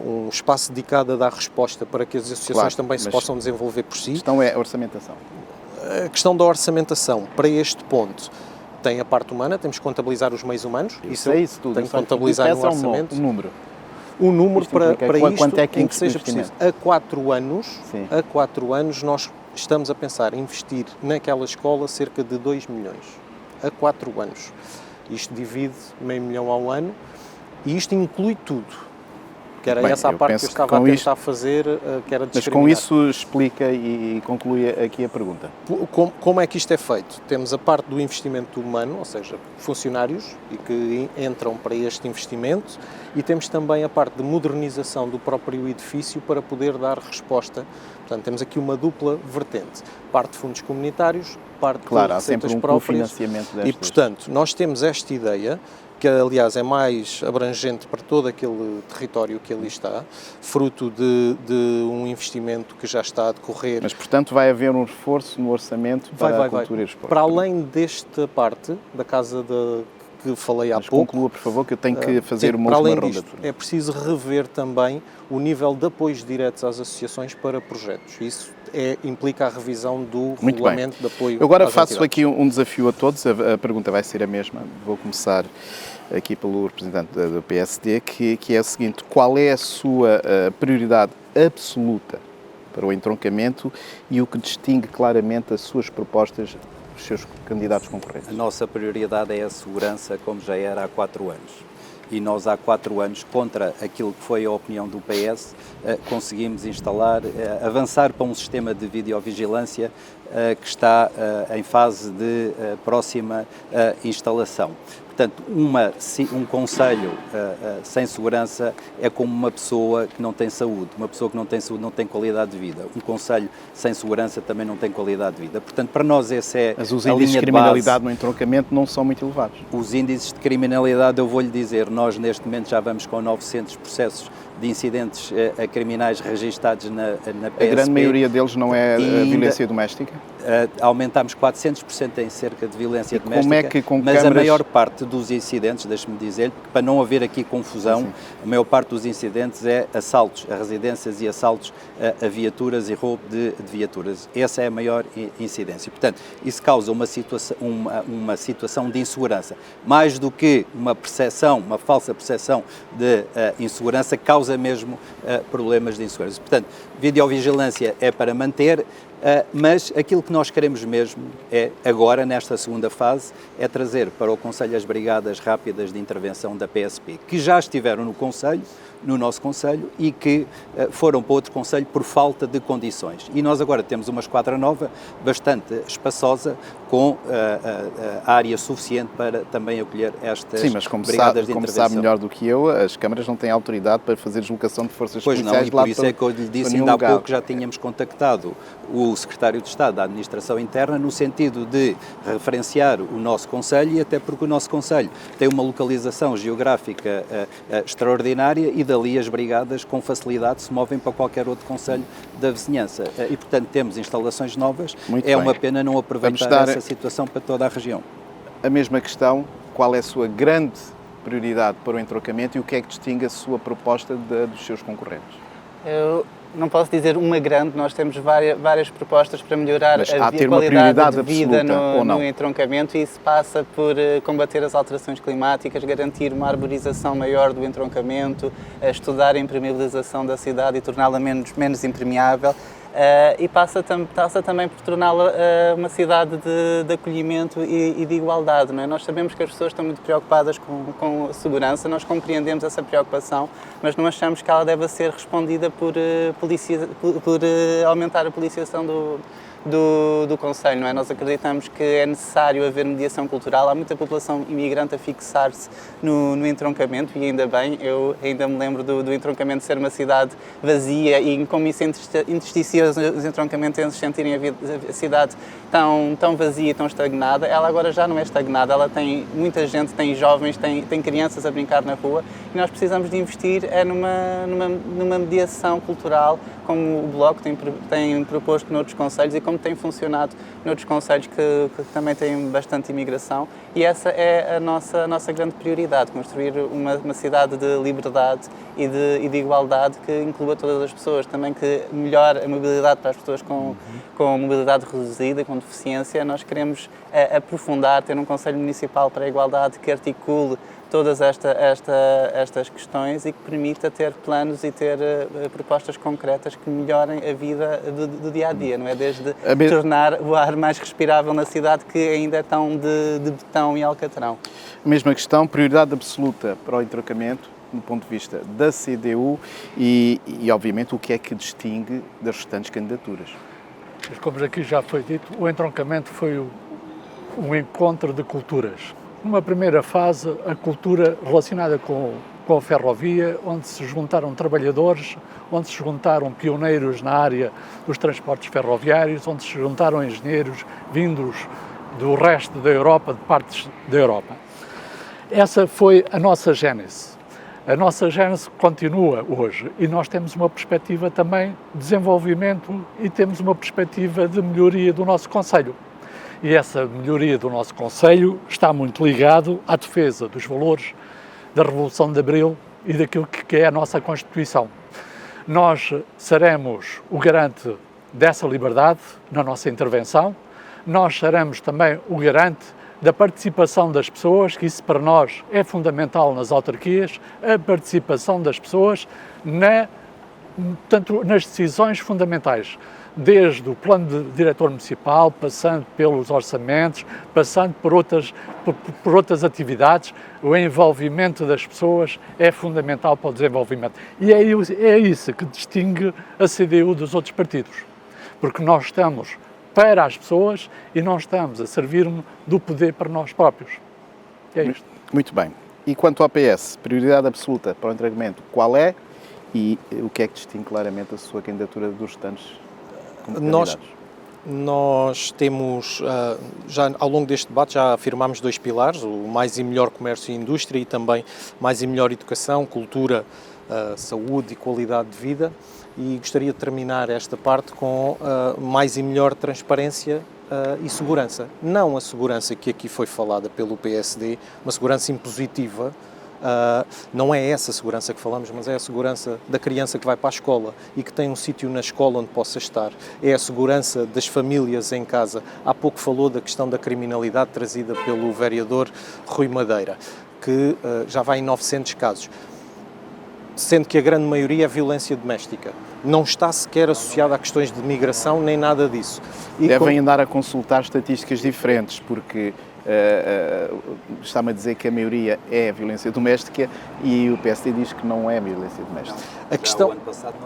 um espaço dedicado a dar resposta para que as associações também se mas possam desenvolver por si. A questão é a orçamentação. A questão da orçamentação, para este ponto, tem a parte humana, temos que contabilizar os meios humanos. Isso é isso tudo. Tem que contabilizar no orçamento. Um número. O número Isto para implica isto, quanto é que em que seja preciso. investimento? Há 4 anos nós estamos a pensar em investir naquela escola cerca de 2 milhões. Há 4 anos. Isto divide meio milhão ao ano e isto inclui tudo. Que era essa a parte que eu estava a tentar fazer, que era discriminar. Mas com isso explica e conclui aqui a pergunta. Como é que isto é feito? Temos a parte do investimento humano, ou seja, funcionários e que entram para este investimento, e temos também a parte de modernização do próprio edifício para poder dar resposta. Portanto, temos aqui uma dupla vertente. Parte de fundos comunitários, parte de Claro, há sempre receitas um próprias. cofinanciamento E, destas. portanto, nós temos esta ideia, que aliás é mais abrangente para todo aquele território que ali está, fruto de um investimento que já está a decorrer. Mas, portanto, vai haver um reforço no orçamento para a cultura e o esporte. Para além desta parte da casa que falei há Mas pouco, conclua, por favor, que eu tenho que fazer sim, uma para última além ronda disto, de perguntas. é preciso rever também o nível de apoios diretos às associações para projetos. Isso implica a revisão do Muito regulamento de apoio. Eu agora às faço entidades. aqui um desafio a todos, a pergunta vai ser a mesma. Vou começar aqui pelo representante do PSD, que é o seguinte: qual é a sua prioridade absoluta para o entroncamento e o que distingue claramente as suas propostas dos seus candidatos concorrentes? A nossa prioridade é a segurança, como já era há 4 anos. E nós há 4 anos, contra aquilo que foi a opinião do PS, conseguimos instalar, avançar para um sistema de videovigilância que está em fase de próxima instalação. Portanto, um concelho sem segurança é como uma pessoa que não tem saúde. Uma pessoa que não tem saúde não tem qualidade de vida. Um concelho sem segurança também não tem qualidade de vida. Portanto, para nós essa é Mas os a índices linha de de criminalidade base. no entroncamento não são muito elevados. Os índices de criminalidade, eu vou-lhe dizer, nós neste momento já vamos com 900 processos de incidentes criminais registados na PSP. A grande maioria deles não é E violência doméstica? Aumentámos 400% em cerca de violência doméstica, como é que com mas câmaras... a maior parte dos incidentes, deixe-me dizer, para não haver aqui confusão, a maior parte dos incidentes é assaltos a residências e assaltos a viaturas e roubo de viaturas. Essa é a maior incidência. Portanto, isso causa uma situação de insegurança. Mais do que uma percepção, uma falsa percepção de insegurança, causa mesmo problemas de insegurança. Portanto, videovigilância é para manter, mas aquilo que nós queremos mesmo é, agora, nesta segunda fase, é trazer para o Conselho as brigadas rápidas de intervenção da PSP, que já estiveram no nosso Conselho e que foram para outro Conselho por falta de condições. E nós agora temos uma esquadra nova, bastante espaçosa, com área suficiente para também acolher estas brigadas de intervenção. Como sabe melhor do que eu, as câmaras não têm autoridade para fazer deslocação de forças policiais. Pois não, e por isso é que eu lhe disse ainda há pouco que já tínhamos contactado o Secretário de Estado da Administração Interna no sentido de referenciar o nosso Conselho, e até porque o nosso Conselho tem uma localização geográfica extraordinária e dali as brigadas com facilidade se movem para qualquer outro Conselho da vizinhança. E, portanto, temos instalações novas. Muito bem. Uma pena não aproveitar essa situação para toda a região. A mesma questão, qual é a sua grande prioridade para o entroncamento e o que é que distingue a sua proposta dos seus concorrentes? Eu não posso dizer uma grande, nós temos várias propostas para melhorar Mas a ter uma qualidade prioridade de vida absoluta, ou não? no entroncamento, e isso passa por combater as alterações climáticas, garantir uma arborização maior do entroncamento, estudar a impermeabilização da cidade e torná-la menos impermeável. E passa também por torná-la uma cidade de acolhimento e de igualdade. Não é? Nós sabemos que as pessoas estão muito preocupadas com a segurança, nós compreendemos essa preocupação, mas não achamos que ela deve ser respondida por aumentar a policiação do Conselho, não é? Nós acreditamos que é necessário haver mediação cultural. Há muita população imigrante a fixar-se no entroncamento, e ainda bem. Eu ainda me lembro do entroncamento ser uma cidade vazia, e como isso entristecia os entroncamentenses sentirem a cidade tão vazia e tão estagnada, ela agora já não é estagnada, ela tem muita gente, tem jovens, tem crianças a brincar na rua, e nós precisamos de investir numa mediação cultural, como o Bloco tem proposto noutros concelhos e como tem funcionado noutros concelhos que também têm bastante imigração, e essa é a nossa grande prioridade, construir uma cidade de liberdade e de igualdade que inclua todas as pessoas, também que melhore a mobilidade para as pessoas com mobilidade reduzida, com deficiência. Nós queremos aprofundar, ter um Conselho Municipal para a Igualdade que articule todas estas questões e que permita ter planos e ter propostas concretas que melhorem a vida do dia-a-dia, não é? Desde tornar o ar mais respirável na cidade, que ainda é tão de betão e alcatrão. Mesma questão, prioridade absoluta para o entroncamento, do ponto de vista da CDU e obviamente, o que é que distingue das restantes candidaturas? Como aqui já foi dito, o entroncamento foi um encontro de culturas. Numa primeira fase, a cultura relacionada com a ferrovia, onde se juntaram trabalhadores, onde se juntaram pioneiros na área dos transportes ferroviários, onde se juntaram engenheiros vindos do resto da Europa, de partes da Europa. Essa foi a nossa gênese. A nossa gênese continua hoje e nós temos uma perspectiva também de desenvolvimento e temos uma perspectiva de melhoria do nosso concelho. E essa melhoria do nosso concelho está muito ligado à defesa dos valores da Revolução de Abril e daquilo que é a nossa Constituição. Nós seremos o garante dessa liberdade na nossa intervenção, nós seremos também o garante da participação das pessoas, que isso para nós é fundamental nas autarquias, a participação das pessoas tanto nas decisões fundamentais, desde o plano de diretor municipal, passando pelos orçamentos, passando por outras atividades. O envolvimento das pessoas é fundamental para o desenvolvimento. E é isso que distingue a CDU dos outros partidos, porque nós estamos para as pessoas e não estamos a servir-nos do poder para nós próprios. É isto. Muito bem. E quanto ao PS, prioridade absoluta para o entroncamento, qual é e o que é que distingue claramente a sua candidatura dos restantes candidatos? Nós temos, já ao longo deste debate, já afirmámos 2 pilares, o mais e melhor comércio e indústria e também mais e melhor educação, cultura, saúde e qualidade de vida. E gostaria de terminar esta parte com mais e melhor transparência e segurança. Não a segurança que aqui foi falada pelo PSD, uma segurança impositiva. Não é essa segurança que falamos, mas é a segurança da criança que vai para a escola e que tem um sítio na escola onde possa estar. É a segurança das famílias em casa. Há pouco falou da questão da criminalidade trazida pelo vereador Rui Madeira, que já vai em 900 casos, sendo que a grande maioria é violência doméstica. Não está sequer associada a questões de migração nem nada disso. E devem andar a consultar estatísticas diferentes, porque está-me a dizer que a maioria é violência doméstica e o PSD diz que não é violência doméstica.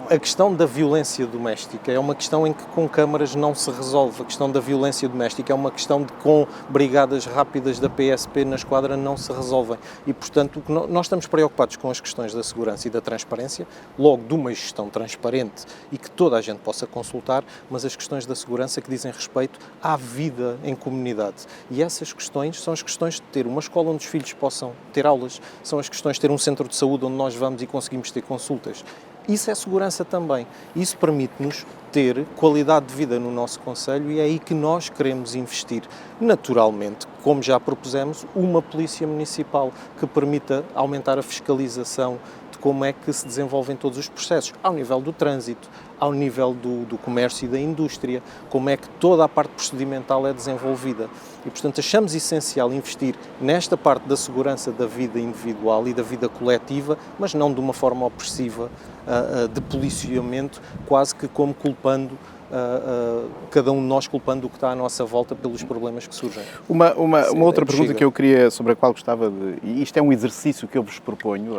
A questão da violência doméstica é uma questão em que com câmaras não se resolve. A questão da violência doméstica é uma questão de com brigadas rápidas da PSP na esquadra não se resolvem. E, portanto, nós estamos preocupados com as questões da segurança e da transparência, logo de uma gestão transparente e que toda a gente possa consultar, mas as questões da segurança que dizem respeito à vida em comunidade. E essas questões são as questões de ter uma escola onde os filhos possam ter aulas, são as questões de ter um centro de saúde onde nós vamos e conseguimos ter consultas. Isso é segurança também. Isso permite-nos ter qualidade de vida no nosso concelho e é aí que nós queremos investir. Naturalmente, como já propusemos, uma polícia municipal que permita aumentar a fiscalização de como é que se desenvolvem todos os processos, ao nível do trânsito, ao nível do comércio e da indústria, como é que toda a parte procedimental é desenvolvida. E, portanto, achamos essencial investir nesta parte da segurança da vida individual e da vida coletiva, mas não de uma forma opressiva, de policiamento, quase que como culpando, cada um de nós culpando o que está à nossa volta pelos problemas que surgem. Uma outra pergunta que eu queria, sobre a qual gostava de... E isto é um exercício que eu vos proponho,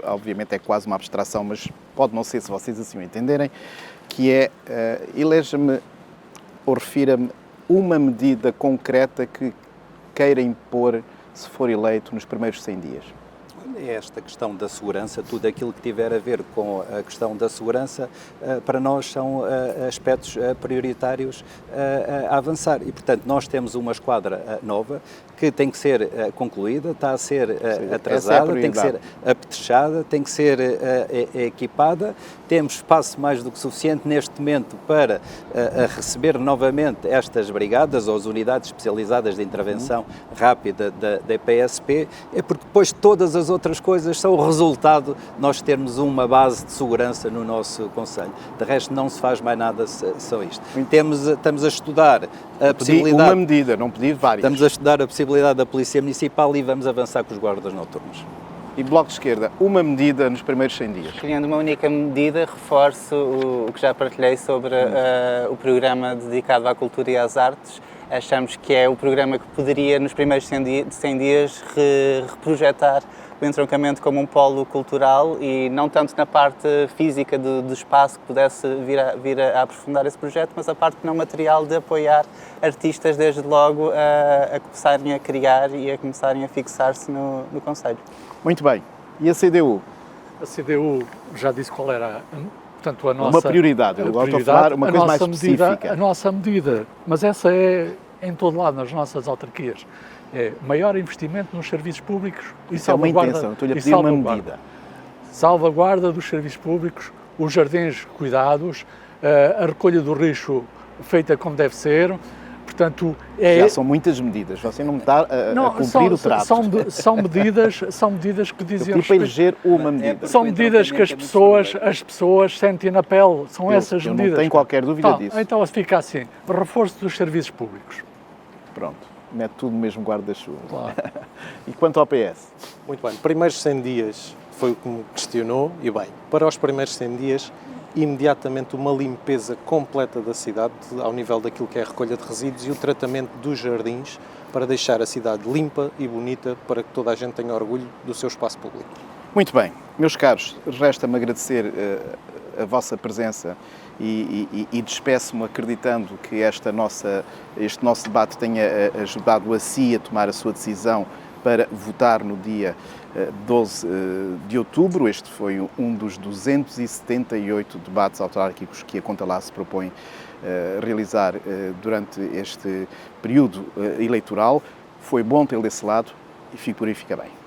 obviamente é quase uma abstração, mas pode não ser se vocês assim o entenderem, que é, eleja-me ou refira-me uma medida concreta que queira impor se for eleito nos primeiros 100 dias. é esta questão da segurança, tudo aquilo que tiver a ver com a questão da segurança, para nós são aspectos prioritários a avançar. E, portanto, nós temos uma esquadra nova que tem que ser concluída, está a ser atrasada, tem que ser apetrechada, tem que ser equipada. Temos espaço mais do que suficiente neste momento para receber novamente estas brigadas ou as unidades especializadas de intervenção rápida da PSP, é porque depois todas as outras coisas são o resultado de nós termos uma base de segurança no nosso concelho. De resto, não se faz mais nada só isto. Estamos a estudar a possibilidade... Uma medida, não pedir várias. Estamos a estudar a possibilidade da Polícia Municipal e vamos avançar com os guardas noturnos. E Bloco de Esquerda, uma medida nos primeiros 100 dias? Criando uma única medida, reforço o que já partilhei sobre o programa dedicado à cultura e às artes. Achamos que é o programa que poderia, nos primeiros 100 dias, reprojetar o entroncamento como um polo cultural e não tanto na parte física do espaço que pudesse vir a aprofundar esse projeto, mas a parte não material de apoiar artistas desde logo a começarem a criar e a começarem a fixar-se no concelho. Muito bem. E a CDU? A CDU já disse qual era, portanto, a nossa... Uma prioridade. Eu gosto de falar uma coisa mais específica. A nossa medida, mas essa é em todo lado, nas nossas autarquias, é maior investimento nos serviços públicos e isso é uma intenção, estou-lhe a pedir uma medida. Salvaguarda dos serviços públicos, os jardins cuidados, a recolha do lixo feita como deve ser. Portanto, já são muitas medidas, você não me está a cumprir o trato. São medidas que dizem... Eu para eleger uma medida. São medidas que as pessoas sentem na pele, são essas medidas. Eu não tenho qualquer dúvida disso. Então fica assim, reforço dos serviços públicos. Pronto, mete tudo no mesmo guarda-chuva. Claro. E quanto ao PS? Muito bem, primeiros 100 dias foi o que me questionou, e bem, para os primeiros 100 dias, imediatamente uma limpeza completa da cidade, ao nível daquilo que é a recolha de resíduos e o tratamento dos jardins, para deixar a cidade limpa e bonita, para que toda a gente tenha orgulho do seu espaço público. Muito bem, meus caros, resta-me agradecer a vossa presença e despeço-me acreditando que este nosso debate tenha ajudado a si a tomar a sua decisão para votar no dia 12 de outubro. Este foi um dos 278 debates autárquicos que a Conta Lá se propõe realizar durante este período eleitoral. Foi bom tê-lo desse lado e fique por aí, fica bem.